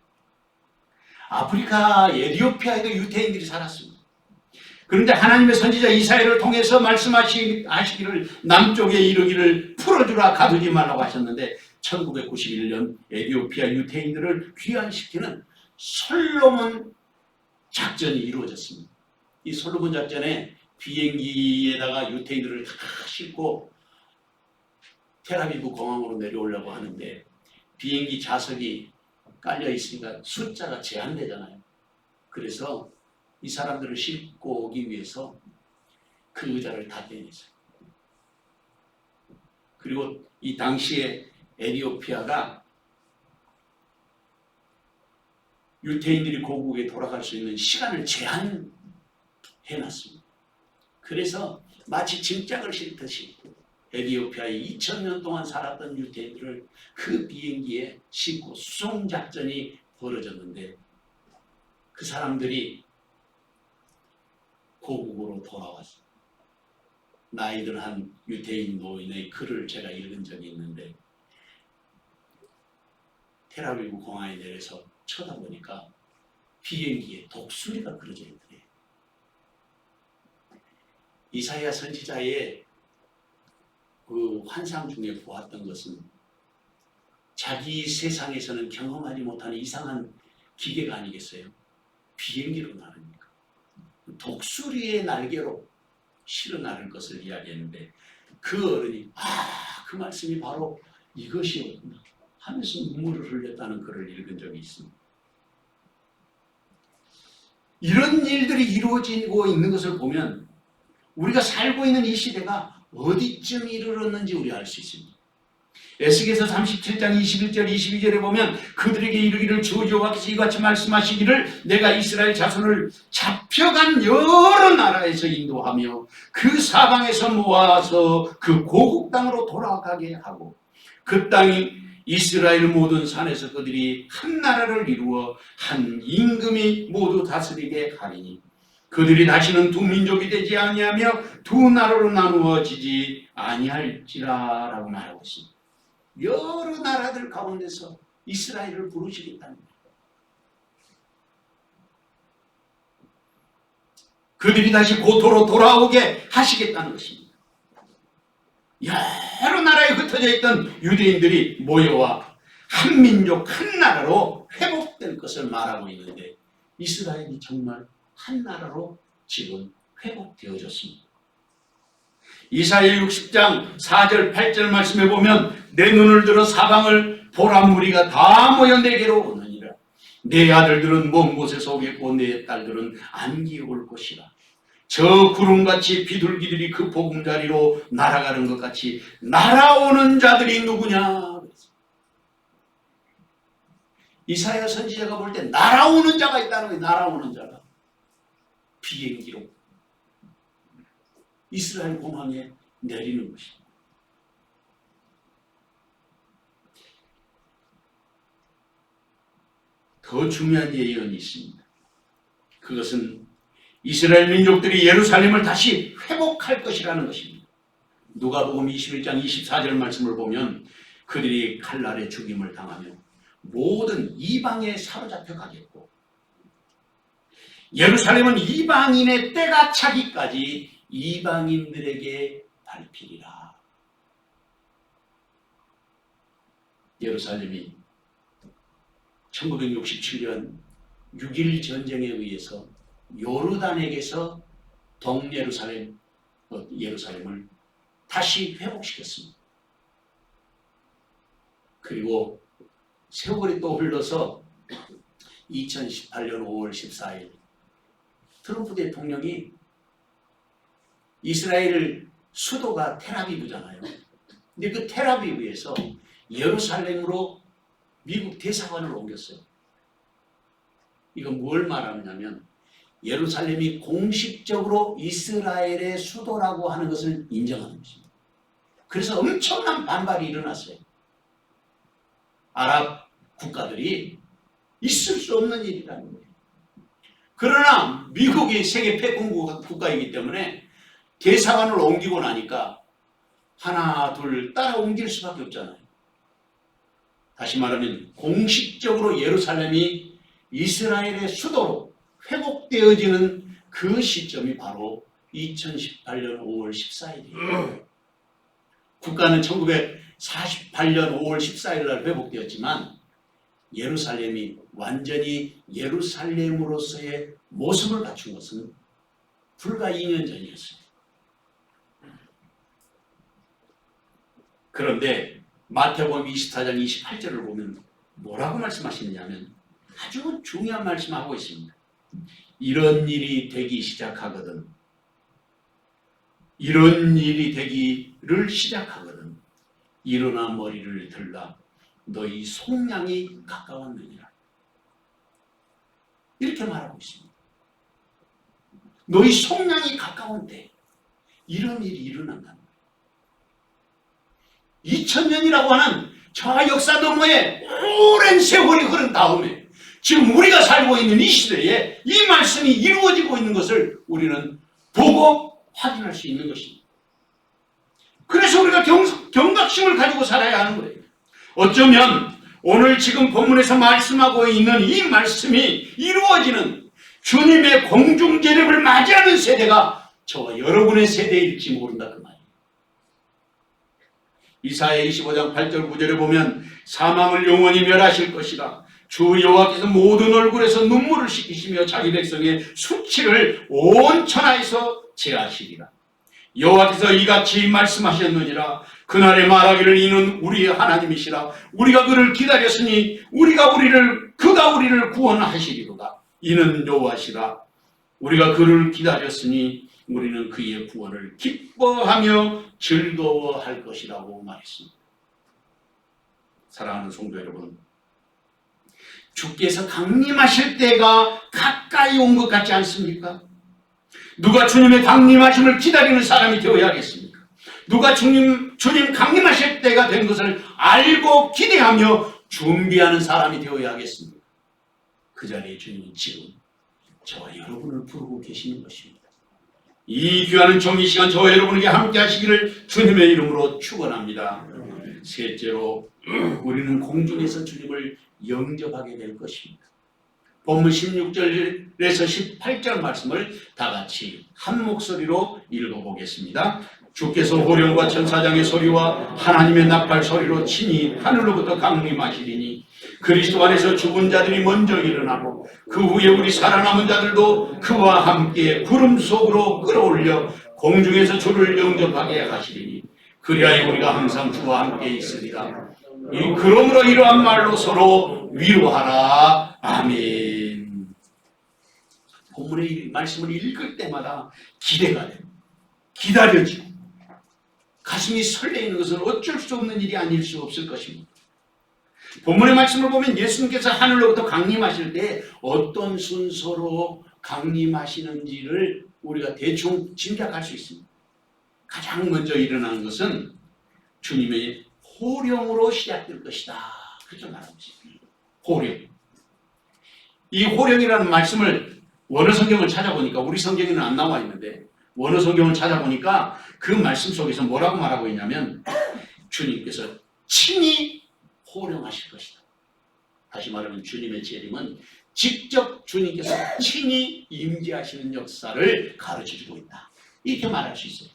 아프리카 에티오피아에도 유태인들이 살았습니다. 그런데 하나님의 선지자 이사야를 통해서 말씀하시기를 남쪽에 이르기를 풀어주라 가두지 말라고 하셨는데 1991년 에티오피아 유태인들을 귀환시키는 솔로몬 작전이 이루어졌습니다. 이 솔로몬 작전에 비행기에다가 유태인들을 다 싣고 텔아비브 공항으로 내려오려고 하는데 비행기 좌석이 깔려 있으니까 숫자가 제한되잖아요. 그래서 이 사람들을 싣고 오기 위해서 그 의자를 다 떼냈어요. 그리고 이 당시에 에티오피아가 유태인들이 고국에 돌아갈 수 있는 시간을 제한해놨습니다. 그래서 마치 짐짝을 싣듯이 에티오피아에 2000년 동안 살았던 유태인들을 그 비행기에 싣고 수송작전이 벌어졌는데 그 사람들이 고국으로 돌아왔어요. 나이들 한 유태인 노인의 글을 제가 읽은 적이 있는데 텔아비브 공항에 내려서 쳐다보니까 비행기에 독수리가 그려져 있더래요. 이사야 선지자의 그 환상 중에 보았던 것은 자기 세상에서는 경험하지 못하는 이상한 기계가 아니겠어요? 비행기로 나르니까 독수리의 날개로 실어 나를 것을 이야기했는데 그 어른이 그 말씀이 바로 이것이었구나 하면서 눈물을 흘렸다는 글을 읽은 적이 있습니다. 이런 일들이 이루어지고 있는 것을 보면 우리가 살고 있는 이 시대가 어디쯤 이르렀는지 우리 알 수 있습니다. 에스겔서 37장 21절 22절에 보면 그들에게 이르기를 주 여호와께서 이같이 말씀하시기를 내가 이스라엘 자손을 잡혀간 여러 나라에서 인도하며 그 사방에서 모아서 그 고국 땅으로 돌아가게 하고 그 땅이 이스라엘 모든 산에서 그들이 한 나라를 이루어 한 임금이 모두 다스리게 하리니 그들이 다시는 두 민족이 되지 아니하며 두 나라로 나누어지지 아니할지라 라고 말하고 있습니다. 여러 나라들 가운데서 이스라엘을 부르시겠다는 거예요. 그들이 다시 고토로 돌아오게 하시겠다는 것입니다. 여러 나라에 흩어져 있던 유대인들이 모여와 한 민족 한 나라로 회복될 것을 말하고 있는데 이스라엘이 정말 한 나라로 지금 회복되어졌습니다. 이사야 60장 4절 8절 말씀에 보면 내 눈을 들어 사방을 보라 무리가 다 모여 내게로 오느니라. 내 아들들은 먼 곳에서 오겠고 내 딸들은 안기 올 것이라. 저 구름같이 비둘기들이 그 보금자리로 날아가는 것 같이 날아오는 자들이 누구냐. 이사야 선지자가 볼 때 날아오는 자가 있다는 거예요. 날아오는 자가 비행기로 이스라엘 공항에 내리는 것입니다. 더 중요한 예언이 있습니다. 그것은 이스라엘 민족들이 예루살렘을 다시 회복할 것이라는 것입니다. 누가복음 21장 24절 말씀을 보면 그들이 칼날에 죽임을 당하며 모든 이방에 사로잡혀 가겠고 예루살렘은 이방인의 때가 차기까지 이방인들에게 밟히리라. 예루살렘이 1967년 6.1 전쟁에 의해서 요르단에게서 동예루살렘, 예루살렘을 다시 회복시켰습니다. 그리고 세월이 또 흘러서 2018년 5월 14일 트럼프 대통령이 이스라엘 수도가 텔아비브잖아요. 근데 그 텔아비브에서 예루살렘으로 미국 대사관을 옮겼어요. 이건 뭘 말하느냐면 예루살렘이 공식적으로 이스라엘의 수도라고 하는 것을 인정하는 것입니다. 그래서 엄청난 반발이 일어났어요. 아랍 국가들이 있을 수 없는 일이라는 거예요. 그러나 미국이 세계 패권 국가이기 때문에 대사관을 옮기고 나니까 하나 둘 따라 옮길 수밖에 없잖아요. 다시 말하면 공식적으로 예루살렘이 이스라엘의 수도로 회복되어지는 그 시점이 바로 2018년 5월 14일이에요. 국가는 1948년 5월 14일 날 회복되었지만 예루살렘이 완전히 예루살렘으로서의 모습을 갖춘 것은 불과 2년 전이었어요. 그런데 마태복음 24장 28절을 보면 뭐라고 말씀하시느냐면 아주 중요한 말씀하고 있습니다. 이런 일이 되기 시작하거든. 이런 일이 되기를 시작하거든. 일어나 머리를 들라. 너희 속량이 가까웠느니라. 이렇게 말하고 있습니다. 너희 속량이 가까운데 이런 일이 일어난다. 2000년이라고 하는 저 역사 너머에 오랜 세월이 흐른 다음에 지금 우리가 살고 있는 이 시대에 이 말씀이 이루어지고 있는 것을 우리는 보고 확인할 수 있는 것입니다. 그래서 우리가 경각심을 가지고 살아야 하는 거예요. 어쩌면 오늘 지금 본문에서 말씀하고 있는 이 말씀이 이루어지는 주님의 공중재림을 맞이하는 세대가 저와 여러분의 세대일지 모른다 그 말이에요. 이사야 25장 8절 9절에 보면 사망을 영원히 멸하실 것이라. 주 여호와께서 모든 얼굴에서 눈물을 씻기시며 자기 백성의 수치를 온 천하에서 제하시리라. 여호와께서 이같이 말씀하셨느니라. 그날에 말하기를 이는 우리의 하나님이시라. 우리가 그를 기다렸으니 그가 우리를 구원하시리로다. 이는 여호와시라. 우리가 그를 기다렸으니 우리는 그의 구원을 기뻐하며 즐거워할 것이라고 말했습니다. 사랑하는 성도 여러분, 주께서 강림하실 때가 가까이 온 것 같지 않습니까? 누가 주님의 강림하심을 기다리는 사람이 되어야겠습니까? 누가 주님 강림하실 때가 된 것을 알고 기대하며 준비하는 사람이 되어야겠습니까? 그 자리에 주님은 지금 저와 여러분을 부르고 계시는 것입니다. 이 귀한 정의 시간 저와 여러분에게 함께 하시기를 주님의 이름으로 축원합니다. 셋째로 우리는 공중에서 주님을 영접하게 될 것입니다. 본문 16절에서 18절 말씀을 다 같이 한 목소리로 읽어보겠습니다. 주께서 호령과 천사장의 소리와 하나님의 나팔 소리로 친히 하늘로부터 강림하시리니 그리스도 안에서 죽은 자들이 먼저 일어나고 그 후에 우리 살아남은 자들도 그와 함께 구름 속으로 끌어올려 공중에서 주를 영접하게 하시리니 그리하여 우리가 항상 주와 함께 있으리라. 그러므로 이러한 말로 서로 위로하라. 아멘. 본문의 말씀을 읽을 때마다 기대가 돼요. 기다려지고 가슴이 설레이는 것은 어쩔 수 없는 일이 아닐 수 없을 것입니다. 본문의 말씀을 보면 예수님께서 하늘로부터 강림하실 때 어떤 순서로 강림하시는지를 우리가 대충 짐작할 수 있습니다. 가장 먼저 일어나는 것은 주님의 호령으로 시작될 것이다. 그렇게 말하고 있습니다. 호령. 이 호령이라는 말씀을 원어 성경을 찾아보니까 우리 성경에는 안 나와 있는데 원어 성경을 찾아보니까 그 말씀 속에서 뭐라고 말하고 있냐면 주님께서 친히 호령하실 것이다. 다시 말하면 주님의 재림은 직접 주님께서 친히 임재하시는 역사를 가르쳐주고 있다. 이렇게 말할 수 있어요.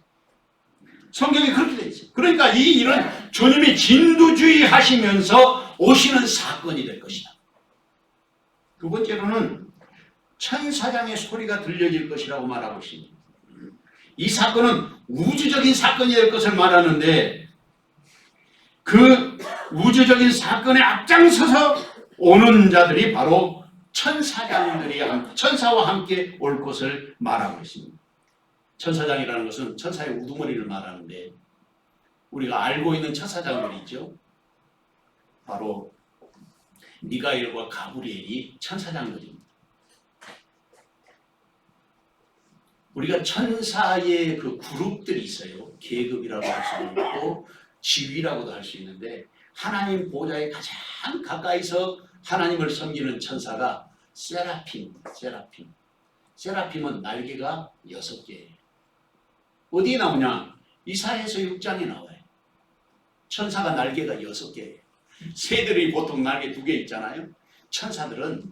성경이 그렇게 되어 있어요. 그러니까 이 일은 주님이 진두주의 하시면서 오시는 사건이 될 것이다. 두 번째로는 천사장의 소리가 들려질 것이라고 말하고 있습니다. 이 사건은 우주적인 사건이 될 것을 말하는데 그 우주적인 사건에 앞장서서 오는 자들이 바로 천사와 함께 올 것을 말하고 있습니다. 천사장이라는 것은 천사의 우두머리를 말하는데 우리가 알고 있는 천사장들이 있죠. 바로 미가엘과 가브리엘이 천사장들입니다. 우리가 천사의 그 그룹들이 있어요. 계급이라고 할 수도 있고 지위라고도 할 수 있는데 하나님 보좌에 가장 가까이서 하나님을 섬기는 천사가 세라핌. 세라핌은 날개가 6개예요. 어디에 나오냐? 이사야서 6장에 나와요. 천사가 날개가 6개예요. 새들이 보통 날개 2개 있잖아요. 천사들은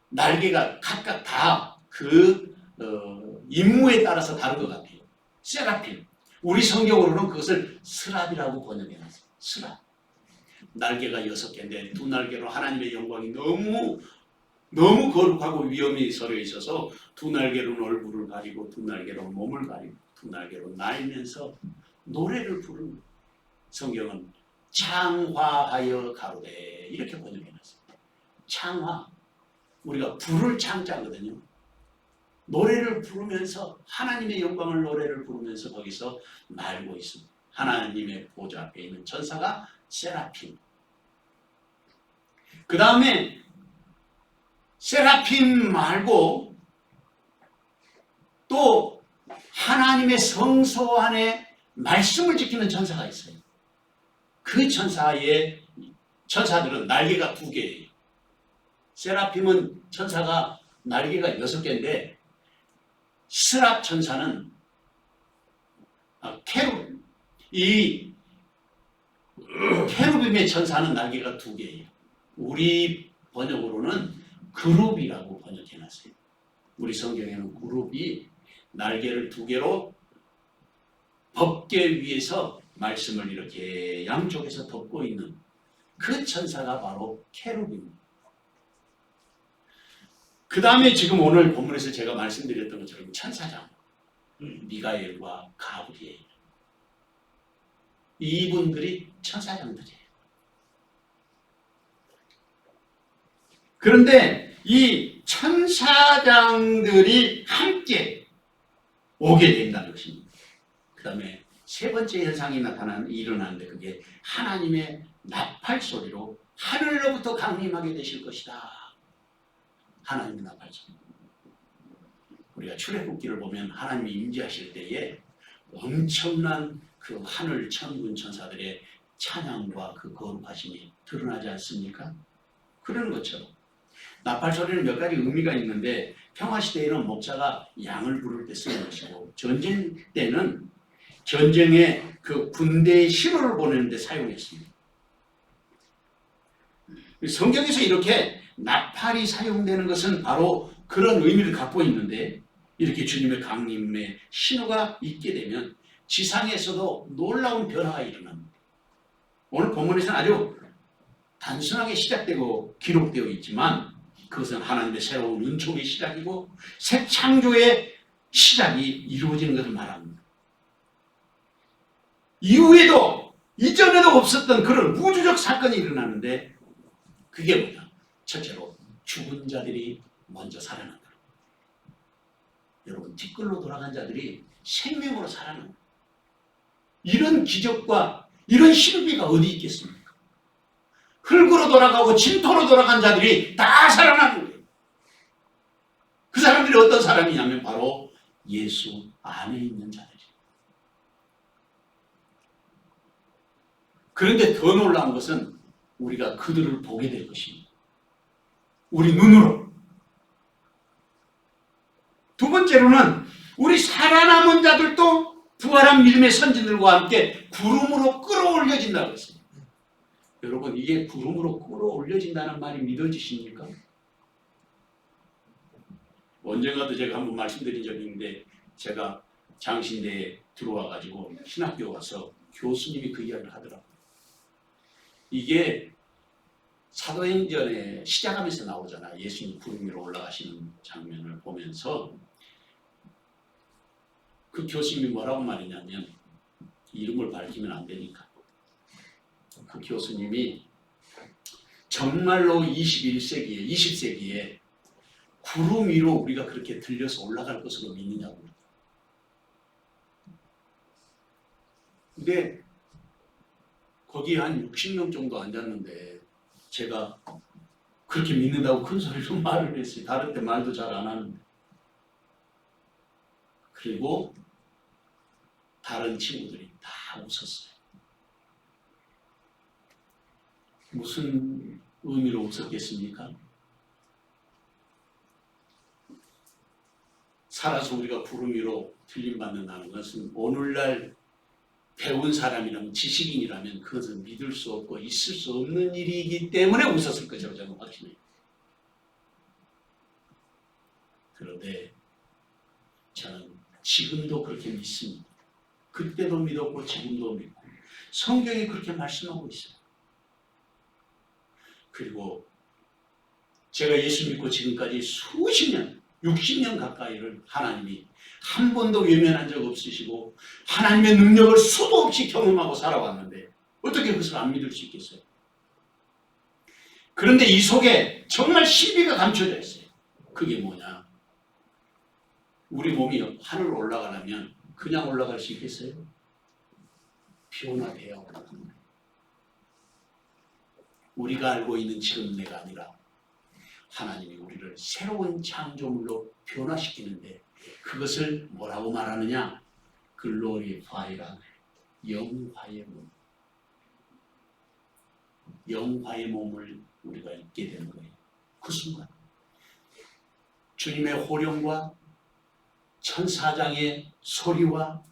날개가 각각 다 그 임무에 따라서 다른 것 같아요. 세라핌. 우리 성경으로는 그것을 스랍이라고 번역해놨어요. 스랍. 날개가 6개인데 두 날개로 하나님의 영광이 너무 거룩하고 위험이 서려 있어서 두 날개로 얼굴을 가리고 두 날개로 몸을 가리고 두 날개로 날면서 노래를 부르는 성경은 창화하여 가로되 이렇게 번역해놨습니다. 창화. 우리가 불을 창자거든요. 노래를 부르면서 하나님의 영광을 노래를 부르면서 거기서 날고 있습니다. 하나님의 보좌 앞에 있는 천사가 세라핌. 그 다음에 세라핌 말고 또 하나님의 성소 안에 말씀을 지키는 천사가 있어요. 그 천사들은 날개가 2개예요. 세라핌은 천사가 날개가 6개인데 스랍 천사는 케루빔의 천사는 날개가 2개예요. 우리 번역으로는 그룹이라고 번역해놨어요. 우리 성경에는 그룹이 날개를 2개로 법궤 위에서 말씀을 이렇게 양쪽에서 덮고 있는 그 천사가 바로 케루빔입니다. 그 다음에 지금 오늘 본문에서 제가 말씀드렸던 것처럼 천사장 미가엘과 가브리엘, 이분들이 천사장들이에요. 그런데 이 천사장들이 함께 오게 된다는 것입니다. 그 다음에 세 번째 현상이 일어나는데 그게 하나님의 나팔 소리로 하늘로부터 강림하게 되실 것이다. 하나님의 나팔 소리. 우리가 출애굽기를 보면 하나님이 임재하실 때에 엄청난 그 하늘 천군 천사들의 찬양과 그 거룩하심이 드러나지 않습니까? 그런 것처럼 나팔 소리는 몇 가지 의미가 있는데 평화시대에는 목자가 양을 부를 때 쓰는 것이고 전쟁 때는 전쟁에 그 군대의 신호를 보내는 데 사용했습니다. 성경에서 이렇게 나팔이 사용되는 것은 바로 그런 의미를 갖고 있는데 이렇게 주님의 강림의 신호가 있게 되면 지상에서도 놀라운 변화가 일어납니다. 오늘 본문에서는 아주 단순하게 시작되고 기록되어 있지만 그것은 하나님의 새로운 은총의 시작이고 새 창조의 시작이 이루어지는 것을 말합니다. 이후에도 이전에도 없었던 그런 우주적 사건이 일어나는데 그게 뭐냐? 첫째로 죽은 자들이 먼저 살아난다. 여러분 티끌로 돌아간 자들이 생명으로 살아난다. 이런 기적과 이런 신비가 어디 있겠습니까? 흙으로 돌아가고 진토로 돌아간 자들이 다 살아나는 거예요. 그 사람들이 어떤 사람이냐면 바로 예수 안에 있는 자들이에요. 그런데 더 놀라운 것은 우리가 그들을 보게 될 것입니다. 우리 눈으로. 두 번째로는 우리 살아남은 자들도 부활한 믿음의 선진들과 함께 구름으로 끌어올려진다고 했습니다. 여러분 이게 구름으로 끌어올려진다는 말이 믿어지십니까? 언젠가도 제가 한번 말씀드린 적이 있는데 제가 장신대에 들어와 가지고 신학교 와서 교수님이 그 이야기를 하더라고요. 이게 사도행전에 시작하면서 나오잖아. 예수님 구름 위로 올라가시는 장면을 보면서 그 교수님이 뭐라고 말했냐면 이름을 밝히면 안 되니까 그 교수님이 정말로 21세기에 20세기에 구름 위로 우리가 그렇게 들려서 올라갈 것으로 믿느냐고. 근데 거기 한 60명 정도 앉았는데 제가 그렇게 믿는다고 큰 소리로 말을 했어요. 다른 때 말도 잘 안 하는데. 그리고 다른 친구들이 다 웃었어요. 무슨 의미로 웃었겠습니까? 살아서 우리가 구름 위로 들림받는다는 것은 오늘날 배운 사람이라면 지식인이라면 그것은 믿을 수 없고 있을 수 없는 일이기 때문에 웃었을 것이라고 저는 확신해요. 그런데 저는 지금도 그렇게 믿습니다. 그때도 믿었고 지금도 믿고 성경이 그렇게 말씀하고 있어요. 그리고 제가 예수 믿고 지금까지 수십 년, 60년 가까이를 하나님이 한 번도 외면한 적 없으시고 하나님의 능력을 수도 없이 경험하고 살아왔는데 어떻게 그것을 안 믿을 수 있겠어요? 그런데 이 속에 정말 신비가 감춰져 있어요. 그게 뭐냐? 우리 몸이 하늘로 올라가려면 그냥 올라갈 수 있겠어요? 변화돼야 올라갑니다. 우리가 알고 있는 지금 내가 아니라 하나님이 우리를 새로운 창조물로 변화시키는데 그것을 뭐라고 말하느냐? 글로리파이라, 영화의 몸. 영화의 몸을 우리가 입게 되는 거예요. 그 순간 주님의 호령과 천사장의 소리와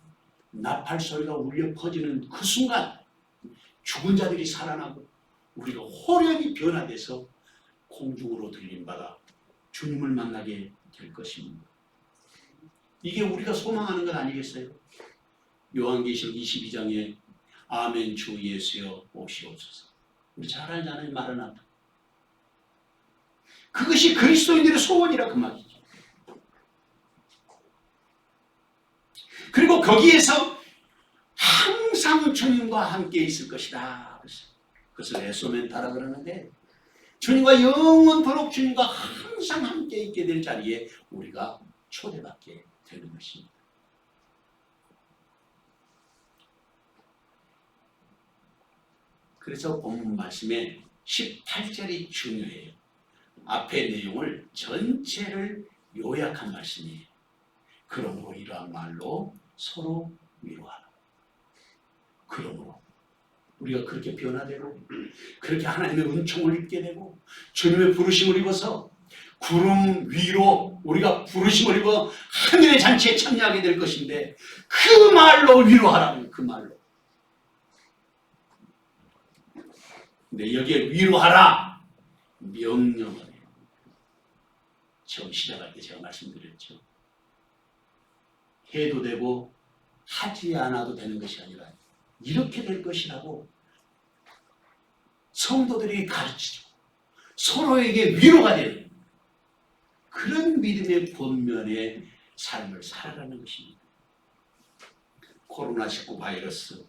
나팔 소리가 울려 퍼지는 그 순간 죽은 자들이 살아나고 우리가 호련히 변화돼서 공중으로 들림받아 주님을 만나게 될 것입니다. 이게 우리가 소망하는 것 아니겠어요? 요한계시록 22장에 아멘 주 예수여 오시옵소서. 우리 잘 알잖아요. 마르나타. 그것이 그리스도인들의 소원이라 그 말이죠. 그리고 거기에서 항상 주님과 함께 있을 것이다. 그것을 에소멘타라 그러는데 주님과 영원토록 주님과 항상 함께 있게 될 자리에 우리가 초대받게 되는 것입니다. 그래서 본문 말씀에 18절이 중요해요. 앞의 내용을 전체를 요약한 말씀이에요. 그러므로 이러한 말로 서로 위로하라. 그러므로 우리가 그렇게 변화되고 그렇게 하나님의 은총을 입게 되고 주님의 부르심을 입어서 구름 위로 우리가 부르심을 입어 하늘의 잔치에 참여하게 될 것인데 그 말로 위로하라는 그 말로. 근데 여기에 위로하라 명령을 해요. 처음 시작할 때 제가 말씀드렸죠. 해도 되고 하지 않아도 되는 것이 아니라 이렇게 될 것이라고 성도들이 가르치죠. 서로에게 위로가 되는 그런 믿음의 본면의 삶을 살아가는 것입니다. 코로나19 바이러스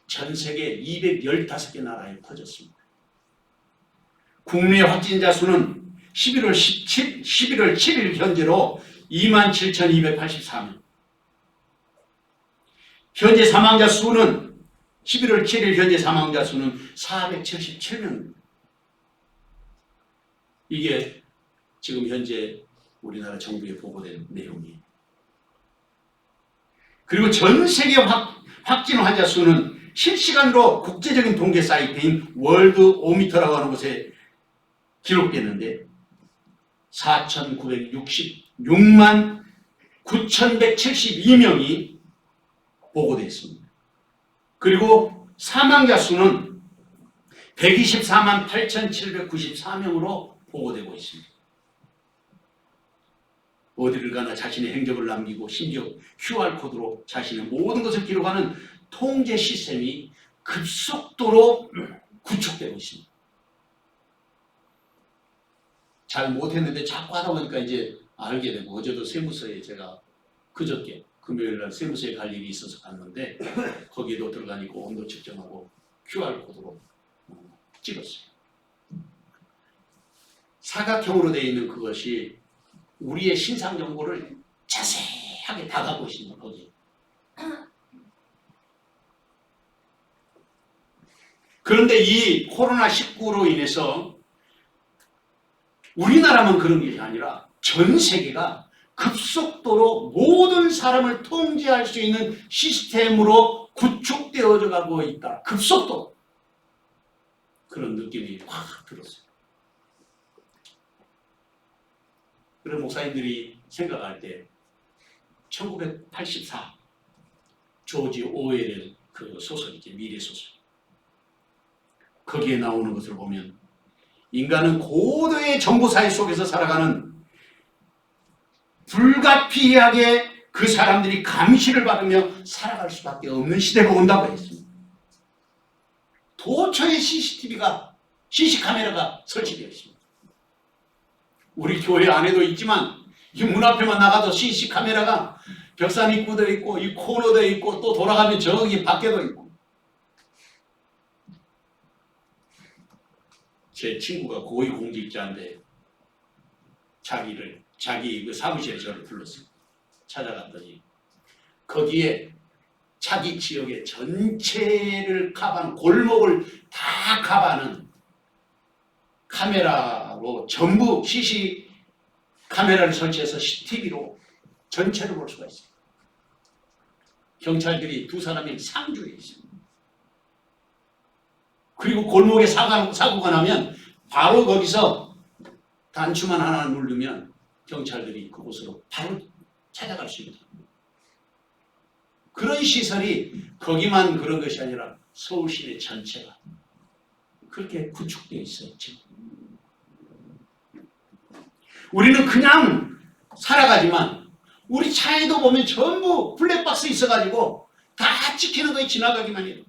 전 세계 215개 나라에 퍼졌습니다. 국내 확진자 수는 11월 7일 현재로 27,284명. 현재 사망자 수는 11월 7일 현재 사망자 수는 477명입니다. 이게 지금 현재 우리나라 정부에 보고된 내용이에요. 그리고 전 세계 확진 환자 수는 실시간으로 국제적인 통계 사이트인 월드 오미터라고 하는 곳에 기록됐는데 4,966만 9,172명이 보고됐습니다. 그리고 사망자 수는 124만 8,794명으로 보고되고 있습니다. 어디를 가나 자신의 행적을 남기고 심지어 QR코드로 자신의 모든 것을 기록하는 통제 시스템이 급속도로 구축되고 있습니다. 잘 못했는데 자꾸 하다 보니까 이제 알게 되고 어제도 세무서에 제가 그저께 금요일날 세무서에 갈 일이 있어서 갔는데 거기에도 들어가니까 온도 측정하고 QR코드로 찍었어요. 사각형으로 되어 있는 그것이 우리의 신상 정보를 자세하게 다 갖고 있습니다. 거기. 그런데 이 코로나19로 인해서 우리나라만 그런 게 아니라 전 세계가 급속도로 모든 사람을 통제할 수 있는 시스템으로 구축되어져 가고 있다. 급속도로. 그런 느낌이 확 들었어요. 그런 목사님들이 생각할 때 1984 조지 오웰의 그 소설이죠. 미래 소설. 거기에 나오는 것을 보면 인간은 고도의 정보사회 속에서 살아가는 불가피하게 그 사람들이 감시를 받으며 살아갈 수밖에 없는 시대가 온다고 했습니다. 도처에 CC카메라가 설치되어 있습니다. 우리 교회 안에도 있지만 이 문 앞에만 나가도 CC카메라가 벽산 입구도 있고 이 코너도 있고 또 돌아가면 저기 밖에도 있고. 제 친구가 고위공직자인데 자기 그 사무실에 저를 불렀어요. 찾아갔더니 거기에 자기 지역의 전체를 커버하는 골목을 다 커버하는 카메라로 전부 CC 카메라를 설치해서 TV로 전체를 볼 수가 있어요. 경찰들이 두 사람이 상주에 있습니다. 그리고 골목에 사고가 나면 바로 거기서 단추만 하나 누르면 경찰들이 그곳으로 바로 찾아갈 수 있다. 그런 시설이 거기만 그런 것이 아니라 서울 시내 전체가 그렇게 구축되어 있어요. 지금. 우리는 그냥 살아가지만 우리 차에도 보면 전부 블랙박스 있어가지고 다 찍히는 거에 지나가기만 해요.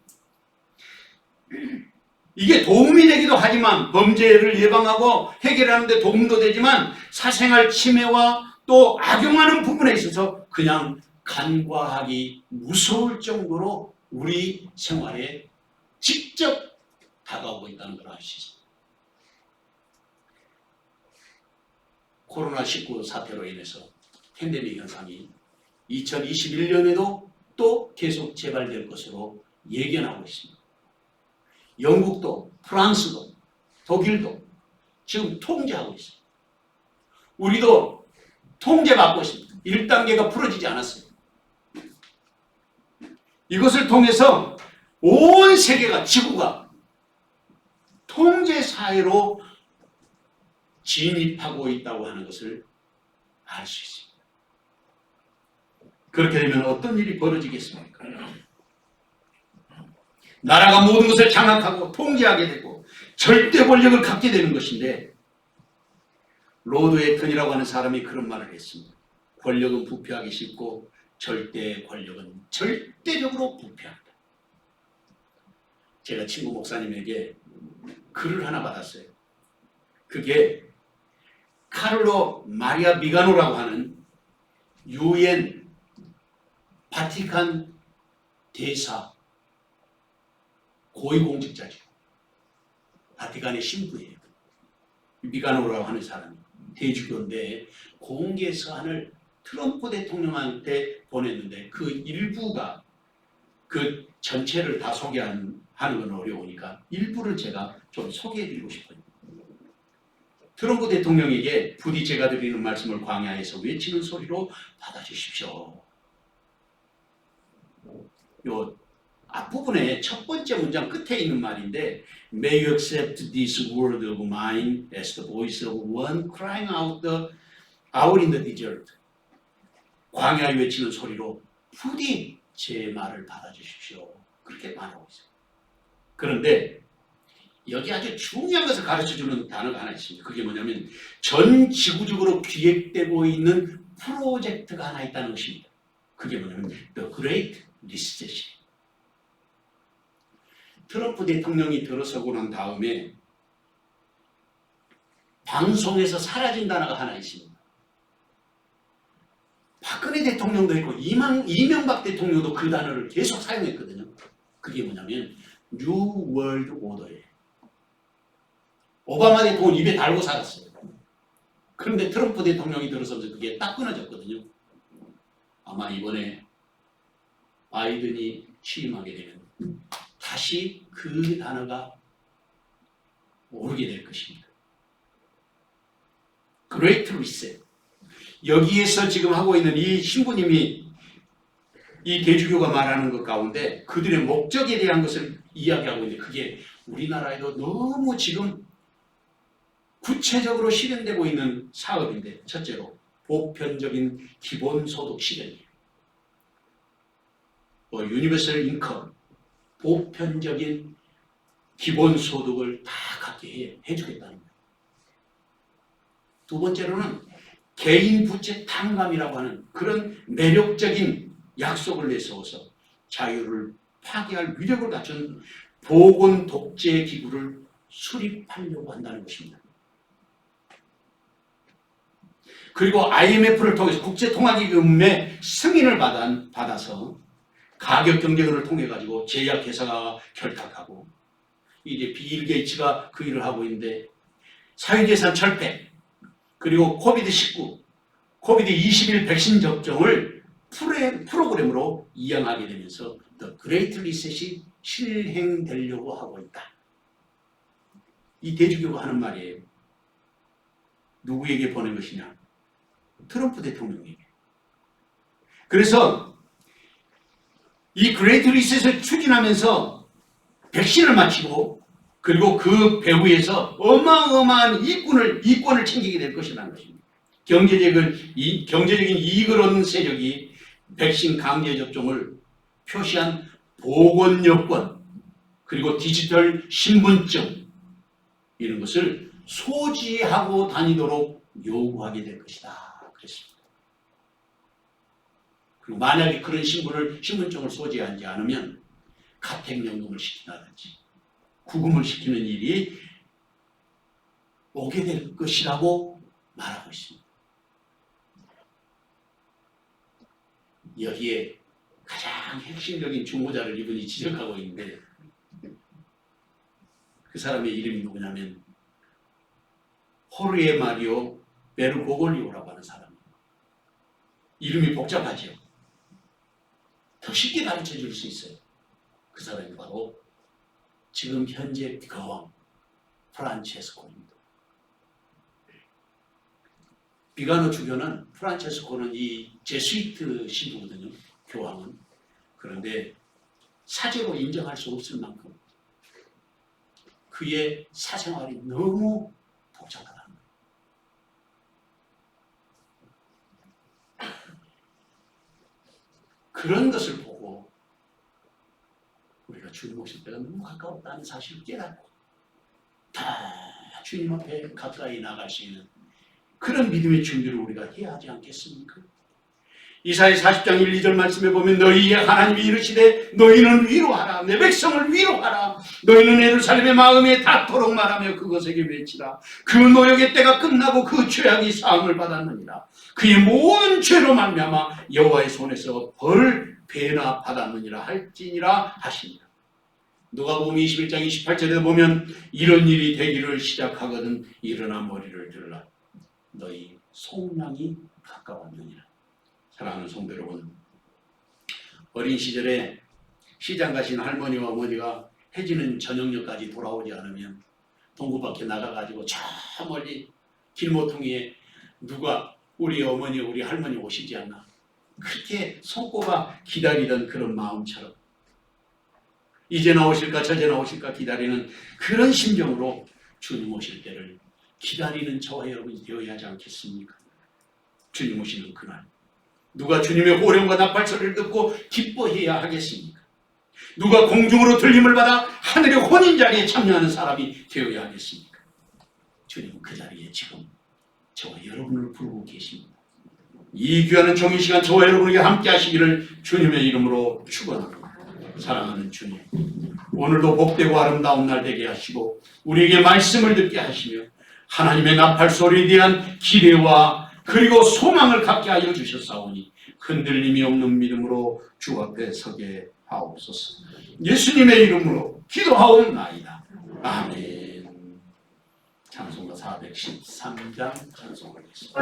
이게 도움이 되기도 하지만 범죄를 예방하고 해결하는 데 도움도 되지만 사생활 침해와 또 악용하는 부분에 있어서 그냥 간과하기 무서울 정도로 우리 생활에 직접 다가오고 있다는 걸 알 수 있습니다. 코로나19 사태로 인해서 팬데믹 현상이 2021년에도 또 계속 재발될 것으로 예견하고 있습니다. 영국도, 프랑스도, 독일도 지금 통제하고 있습니다. 우리도 통제받고 있습니다. 1단계가 풀어지지 않았어요. 이것을 통해서 온 세계가, 지구가 통제 사회로 진입하고 있다고 하는 것을 알 수 있습니다. 그렇게 되면 어떤 일이 벌어지겠습니까? 나라가 모든 것을 장악하고 통제하게 되고 절대 권력을 갖게 되는 것인데 로드 애턴이라고 하는 사람이 그런 말을 했습니다. 권력은 부패하기 쉽고 절대 권력은 절대적으로 부패한다. 제가 친구 목사님에게 글을 하나 받았어요. 그게 카를로 마리아 비가노라고 하는 UN 바티칸 대사 고위공직자죠. 바티칸의 신부예요. 비가노라고 하는 사람이 대주교인데 공개 서한을 트럼프 대통령한테 보냈는데 그 일부가 그 전체를 다 소개하는 건 어려우니까 일부를 제가 좀 소개해드리고 싶어요. 트럼프 대통령에게 부디 제가 드리는 말씀을 광야에서 외치는 소리로 받아주십시오. 요 앞부분에 첫 번째 문장 끝에 있는 말인데 May you accept this word of mine as the voice of one crying out in the desert. 광야에 외치는 소리로 부디 제 말을 받아주십시오. 그렇게 말하고 있어요. 그런데 여기 아주 중요한 것을 가르쳐주는 단어가 하나 있습니다. 그게 뭐냐면 전 지구적으로 기획되고 있는 프로젝트가 하나 있다는 것입니다. 그게 뭐냐면 The Great Recession. 트럼프 대통령이 들어서고 난 다음에 방송에서 사라진 단어가 하나 있습니다. 박근혜 대통령도 있고 이명박 대통령도 그 단어를 계속 사용했거든요. 그게 뭐냐면 New World Order예요. 오바마 대통령 입에 달고 살았어요. 그런데 트럼프 대통령이 들어서면서 그게 딱 끊어졌거든요. 아마 이번에 바이든이 취임하게 되면 다시 그 단어가 오르게 될 것입니다. Great Reset. 여기에서 지금 하고 있는 이 신부님이 이 대주교가 말하는 것 가운데 그들의 목적에 대한 것을 이야기하고 있는데 그게 우리나라에도 너무 지금 구체적으로 실현되고 있는 사업인데 첫째로 보편적인 기본소득 실현이에요. 유니버설 인컴, 보편적인 기본소득을 다 갖게 해주겠다는 거예요. 두 번째로는 개인 부채 탕감이라고 하는 그런 매력적인 약속을 내세워서 자유를 파괴할 위력을 갖춘 보건 독재 기구를 수립하려고 한다는 것입니다. 그리고 IMF를 통해서 국제통화기금의 승인을 받아서 가격 경쟁을 통해 가지고 제약회사가 결탁하고 이제 빌 게이츠가 그 일을 하고 있는데 사회재산 철폐 그리고 코비드-19, 코비드-21 백신 접종을 프로그램으로 이양하게 되면서 더 그레이트 리셋이 실행되려고 하고 있다. 이 대주교가 하는 말이에요. 누구에게 보낸 것이냐? 트럼프 대통령에게. 그래서 이 그레이트 리셋을 추진하면서 백신을 마치고 그리고 그 배후에서 어마어마한 이권을 챙기게 될 것이라는 것입니다. 경제적인 이익을 얻는 세력이 백신 강제 접종을 표시한 보건 여권 그리고 디지털 신분증 이런 것을 소지하고 다니도록 요구하게 될 것이다. 그랬습니다. 그리고 만약에 그런 신분증을 소지하지 않으면 가택연금을 시킨다든지 구금을 시키는 일이 오게 될 것이라고 말하고 있습니다. 여기에 가장 핵심적인 중보자를 이분이 지적하고 있는데 그 사람의 이름이 누구냐면 호르헤 마리오 베르고글리오라고 하는 사람입니다. 이름이 복잡하죠. 더 쉽게 가르쳐 줄 수 있어요. 그 사람이 바로 지금 현재 교황 프란체스코입니다. 비가노 주교는 프란체스코는 이 제수이트 신부거든요. 교황은. 그런데 사제로 인정할 수 없을 만큼 그의 사생활이 너무 복잡하다. 그런 것을 보고 우리가 주님 오실 때가 너무 가까웠다는 사실을 깨닫고 다 주님 앞에 가까이 나갈 수 있는 그런 믿음의 준비를 우리가 해야 하지 않겠습니까? 이사야 40장 1, 2절 말씀에 보면 너희의 하나님이 이르시되 너희는 위로하라 내 백성을 위로하라 너희는 예루살렘의 마음에 닿도록 말하며 그것에게 외치라 그 노역의 때가 끝나고 그 죄악이 사함을 받았느니라 그의 모든 죄로 말미암아 여호와의 손에서 벌배나 받았느니라 할지니라 하시니라. 누가복음 21장 28절에 보면 이런 일이 되기를 시작하거든 일어나 머리를 들라 너희 속량이 가까웠느니라. 사랑하는 성도 여러분, 어린 시절에 시장 가신 할머니와 어머니가 해지는 저녁녘까지 돌아오지 않으면 동구 밖에 나가가지고 저 멀리 길모퉁이에 누가 우리 어머니 우리 할머니 오시지 않나 그렇게 손꼽아 기다리던 그런 마음처럼 이제 나오실까 저제 나오실까 기다리는 그런 심정으로 주님 오실 때를 기다리는 저와 여러분이 되어야 하지 않겠습니까? 주님 오시는 그날 누가 주님의 호령과 나팔 소리를 듣고 기뻐해야 하겠습니까? 누가 공중으로 들림을 받아 하늘의 혼인자리에 참여하는 사람이 되어야 하겠습니까? 주님은 그 자리에 지금 저와 여러분을 부르고 계십니다. 이 귀한 종이 시간 저와 여러분에게 함께 하시기를 주님의 이름으로 축원합니다. 사랑하는 주님, 오늘도 복되고 아름다운 날 되게 하시고 우리에게 말씀을 듣게 하시며 하나님의 나팔 소리에 대한 기대와 그리고 소망을 갖게 하여 주셨사오니 흔들림이 없는 믿음으로 주 앞에 서게 하옵소서. 예수님의 이름으로 기도하옵나이다. 아멘. 찬송가 413장 찬송하겠습니다.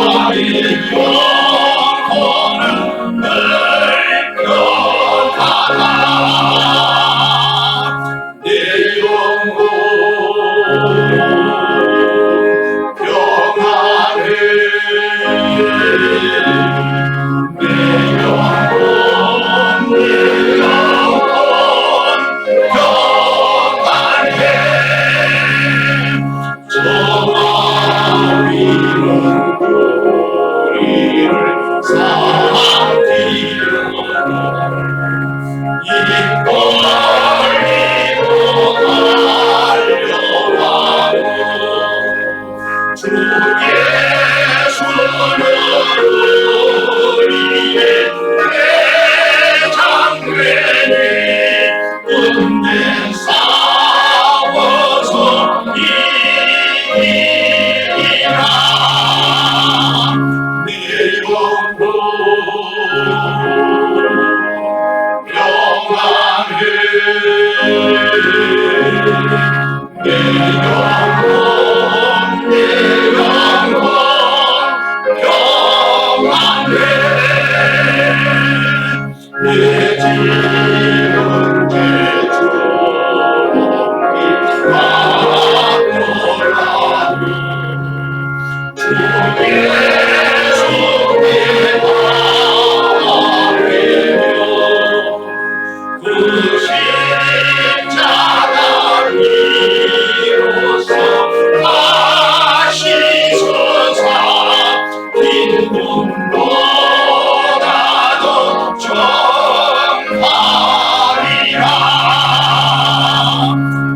나의 영혼은 늘 변하라 예수는 우리의 대장되니 은혜 싸워서 이기리라. 내 영혼 평안해. 내 영혼 평안해. 내 지은 죄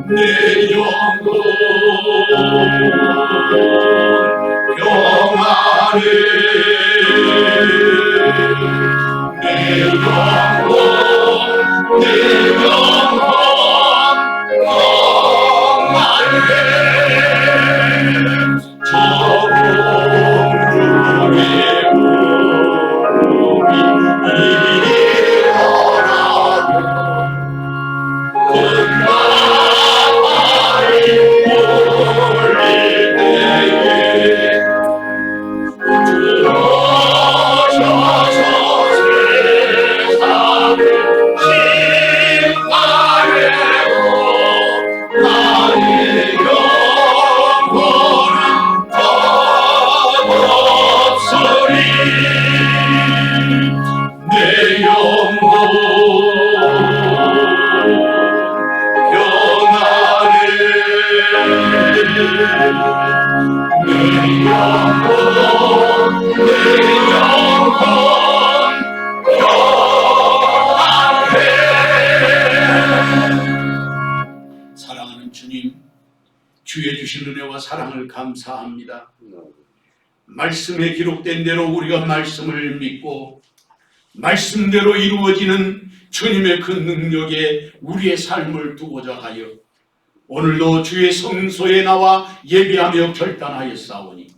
내 영혼 평안해. 내 영혼 평안해. 저 공중의 무릎이 일어나며 올릴 때에 들어서서 세상을 심판하고 나의 영혼은 덧없으리. 내 영혼 평안해. 내 영혼 평안해. 사랑하는 주님, 주의 주신 은혜와 사랑을 감사합니다. 말씀에 기록된 대로 우리가 말씀을 믿고 말씀대로 이루어지는 주님의 그 능력에 우리의 삶을 두고자 하여 오늘도 주의 성소에 나와 예배하며 결단하였사오니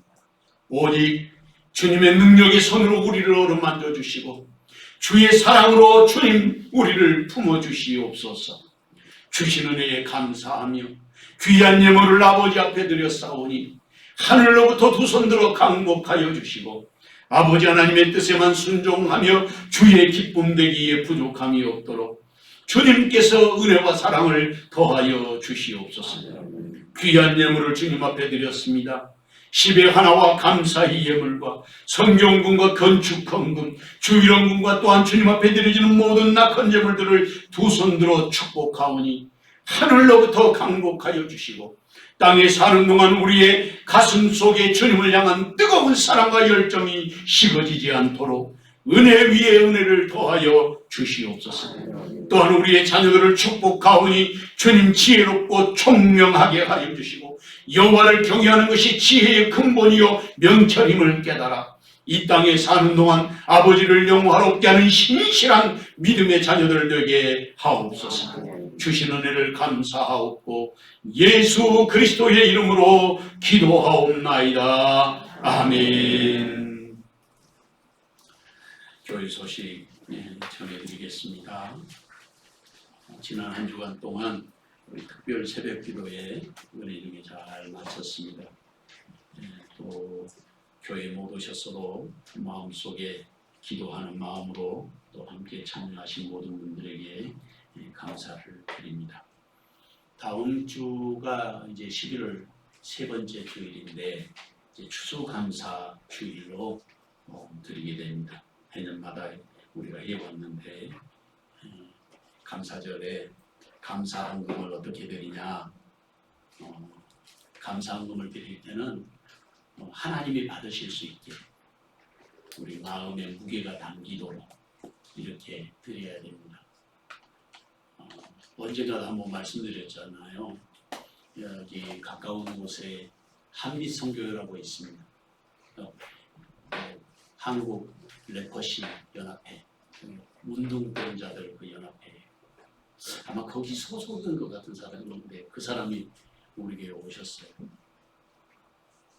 오직 주님의 능력의 손으로 우리를 어루만져 주시고 주의 사랑으로 주님 우리를 품어주시옵소서. 주신 은혜에 감사하며 귀한 예물을 아버지 앞에 드렸사오니 하늘로부터 두 손 들어 강복하여 주시고 아버지 하나님의 뜻에만 순종하며 주의 기쁨 되기에 부족함이 없도록 주님께서 은혜와 사랑을 더하여 주시옵소서. 귀한 예물을 주님 앞에 드렸습니다. 10의 하나와 감사의 예물과 성경금과 건축헌금, 주일원금과 또한 주님 앞에 드려지는 모든 낙헌 예물들을 두 손 들어 축복하오니 하늘로부터 강복하여 주시고 땅에 사는 동안 우리의 가슴 속에 주님을 향한 뜨거운 사랑과 열정이 식어지지 않도록 은혜 위에 은혜를 더하여 주시옵소서. 또한 우리의 자녀들을 축복하오니 주님 지혜롭고 총명하게 하여 주시고 여호와를 경외하는 것이 지혜의 근본이요 명철임을 깨달아 이 땅에 사는 동안 아버지를 영화롭게 하는 신실한 믿음의 자녀들 되게 하옵소서. 주신 은혜를 감사하옵고 예수 그리스도의 이름으로 기도하옵나이다. 아멘. 교회 소식 전해드리겠습니다. 지난 한 주간 동안 우리 특별 새벽 기도에 은혜 중에 잘 마쳤습니다. 또 교회에 못 오셨어도 마음속에 기도하는 마음으로 또 함께 참여하신 모든 분들에게 감사를 드립니다. 다음 주가 이제 11월 세 번째 주일인데 이제 추수감사 주일로 드리게 됩니다. 해년마다 우리가 해왔는데 감사절에 감사헌금을 어떻게 드리냐? 감사헌금을 드릴 때는 하나님이 받으실 수 있게 우리 마음에 무게가 담기도록 이렇게 드려야 됩니다. 언젠가 한번 말씀드렸잖아요. 여기 가까운 곳에 한빛 선교회라고 있습니다. 한국 레퍼시 연합회, 운동보험자들 그 연합회, 아마 거기 소속인 것 같은 사람인데 그 사람이 우리 교회 오셨어요.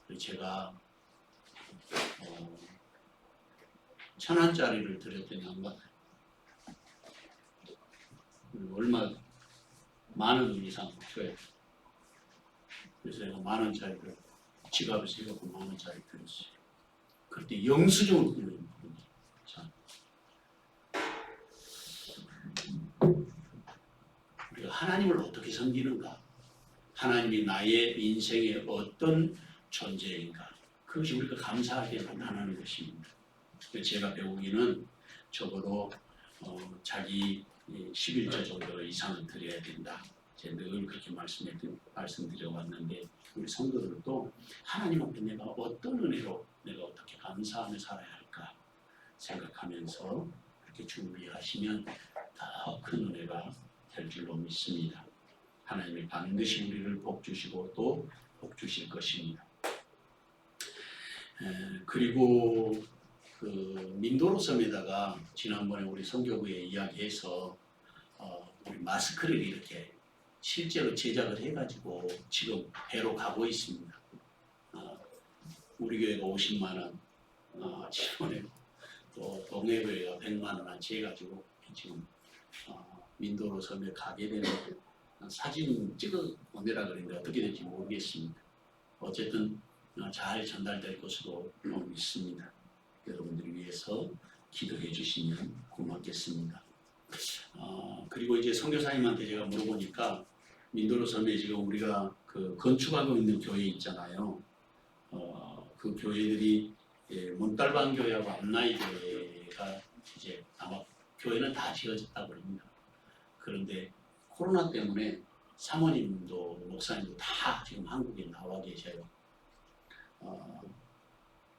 그래서 제가 1,000원짜리를 드렸더니 안 받아요. 얼마 10,000원 이상 줘야. 그래서 제가 10,000원짜리를 지갑에서 해갖고 10,000원짜리 드렸어요. 그때 영수증을 끊는 거예요. 자, 우리가 하나님을 어떻게 섬기는가? 하나님이 나의 인생의 어떤 존재인가? 그것이 우리가 감사하게 나타나는 것입니다. 제가 배우기는 적어도 자기 11조 정도 이상은 드려야 된다. 제가 늘 그렇게 말씀드려 왔는데 우리 성도들도 하나님 앞에 내가 어떤 은혜로 내가 어떻게 감사하며 살아야 할까 생각하면서 그렇게 준비하시면 더 큰 은혜가 될 줄로 믿습니다. 하나님이 반드시 우리를 복 주시고 또 복 주실 것입니다. 그리고 그 민도로 섬에다가 지난번에 우리 선교부에 이야기해서 우리 마스크를 이렇게 실제로 제작을 해가지고 지금 배로 가고 있습니다. 우리 교회가 50만 원 지원해, 또 동해교회가 100만 원어치 해가지고 지금 민도로 섬에 가게 되는 사진 찍어 보내라 그랬는데 어떻게 될지 모르겠습니다. 어쨌든 잘 전달될 것으로 믿습니다. 여러분들을 위해서 기도해 주시면 고맙겠습니다. 그리고 이제 선교사님한테 제가 물어보니까 민도로 섬에 지금 우리가 그 건축하고 있는 교회 있잖아요. 그 교회들이 문달반 교회하고 앞나이 교회가 이제 아마 교회는 다 지어졌다고 합니다. 그런데 코로나 때문에 사모님도 목사님도 다 지금 한국에 나와 계셔요.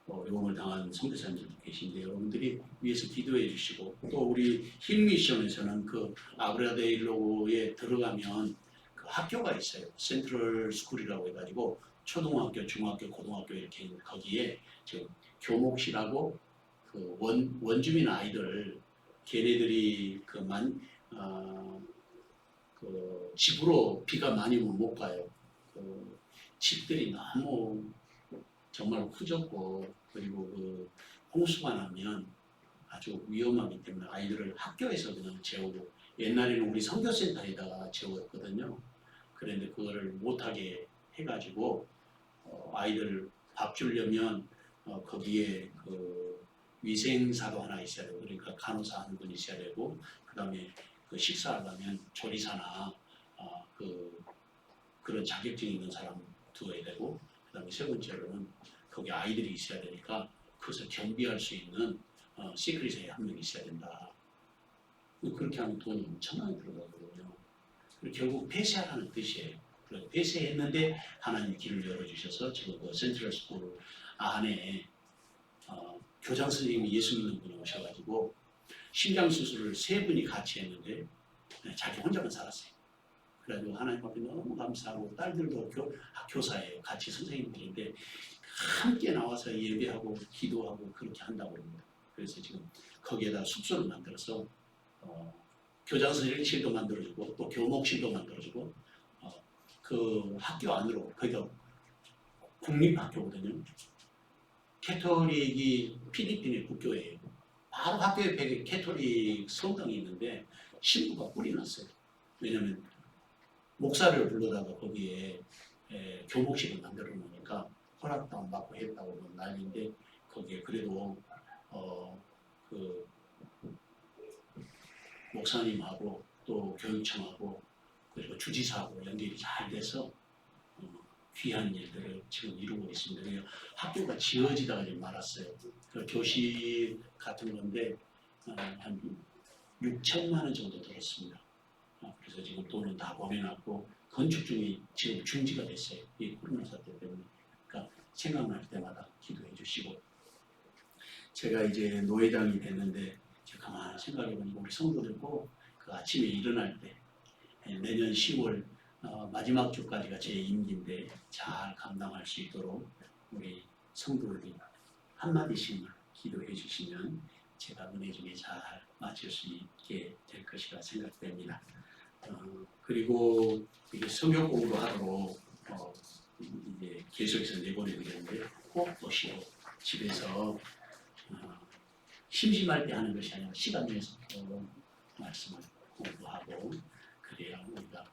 어려움을 당한 선교사님들도 계신데 여러분들이 위해서 기도해 주시고 또 우리 힐미션에서는 그 아브라데일로에 들어가면 그 학교가 있어요. 센트럴 스쿨이라고 해가지고 초등학교, 중학교, 고등학교 이렇게 있는 거기에 지금 교목실하고 그 원주민 아이들 걔네들이 그 집으로 비가 많이 오면 못 가요. 그 집들이 너무 정말 후졌고 그리고 그 홍수가 나면 아주 위험하기 때문에 아이들을 학교에서 그냥 재우고 옛날에는 우리 선교센터에다가 재웠거든요. 그런데 그거를 못하게 해가지고 아이들 밥 주려면 거기에 그 위생사도 하나 있어야 되고 그러니까 간호사 한 분 있어야 되고 그 다음에 그 식사하려면 조리사나 그런 자격증 있는 사람 두어야 되고 그 다음에 세 번째로는 거기 아이들이 있어야 되니까 그것을 겸비할 수 있는 시크릿에 한 명 있어야 된다. 그렇게 하면 돈이 엄청나게 들어가거든요. 그리고 결국 폐쇄하라는 뜻이에요. 그래서 폐쇄했는데 하나님이 길을 열어주셔서 지금 그 센트럴 스쿨 안에 교장 선생님이 예수 믿는 분이 오셔가지고 심장 수술을 3분이 같이 했는데 자기 혼자만 살았어요. 그래가지고 하나님 앞에 너무 감사하고 딸들도 교사예요. 같이 선생님들인데 함께 나와서 예배하고 기도하고 그렇게 한다고 합니다. 그래서 지금 거기에다 숙소를 만들어서 교장 선생님실도 만들어주고 또 교목실도 만들어주고 그 학교 안으로 거기가 국립학교거든요. 캐톨릭이 필리핀의 국교예요. 바로 학교 옆에 캐톨릭 성당이 있는데 신부가 뿔이 났어요. 왜냐하면 목사를 불러다가 거기에 교목실을 만들어 놓으니까 허락도 안 받고 했다고 난리인데 거기에 그래도 그 목사님하고 또 교육청하고 그리고 주지사하고 연결이 잘 돼서 귀한 일들을 지금 이루고 있습니다. 학교가 지어지다가 좀 말았어요. 그 교실 같은 건데 한 6천만 원 정도 들었습니다. 그래서 지금 돈은 다 보내놨고 건축 중이 지금 중지가 됐어요. 이 코로나 사태 때문에. 그러니까 생각날 때마다 기도해 주시고 제가 이제 노회장이 됐는데 제가 가만히 생각해 보니까 우리 성도들 꼭 그 아침에 일어날 때 내년 10월 마지막 주까지가 제 임기인데 잘 감당할 수 있도록 우리 성도들이 한마디씩만 기도해 주시면 제가 은혜 중에 잘 마칠 수 있게 될 것이라 생각됩니다. 그리고 이게 성경 공부하도록 이제 계속해서 내보내야 되는데 꼭 보시고 집에서 심심할 때 하는 것이 아니라 시간 내서 말씀을 공부하고 그래야 우리가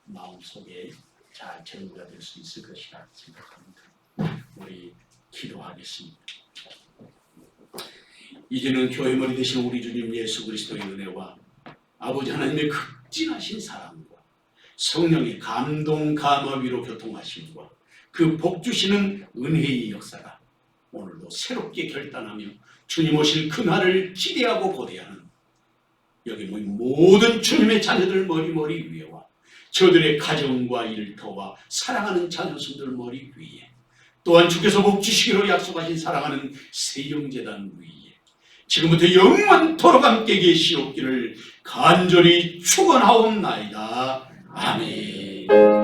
마음속에 잘 전구가 될 수 있을 것이라 생각합니다. 우리 기도하겠습니다. 이제는 교회 머리 되신 우리 주님 예수 그리스도의 은혜와 아버지 하나님의 극진하신 사랑과 성령의 감동 감화 위로 교통하심과 그 복 주시는 은혜의 역사가 오늘도 새롭게 결단하며 주님 오실 그날을 기대하고 고대하는 여기 모인 모든 주님의 자녀들 머리 위에와 저들의 가정과 일터와 사랑하는 자녀손들 머리 위에 또한 주께서 복 주시기로 약속하신 사랑하는 세영재단 위에 지금부터 영원토록 함께 계시옵기를 간절히 축원하옵나이다. 아멘.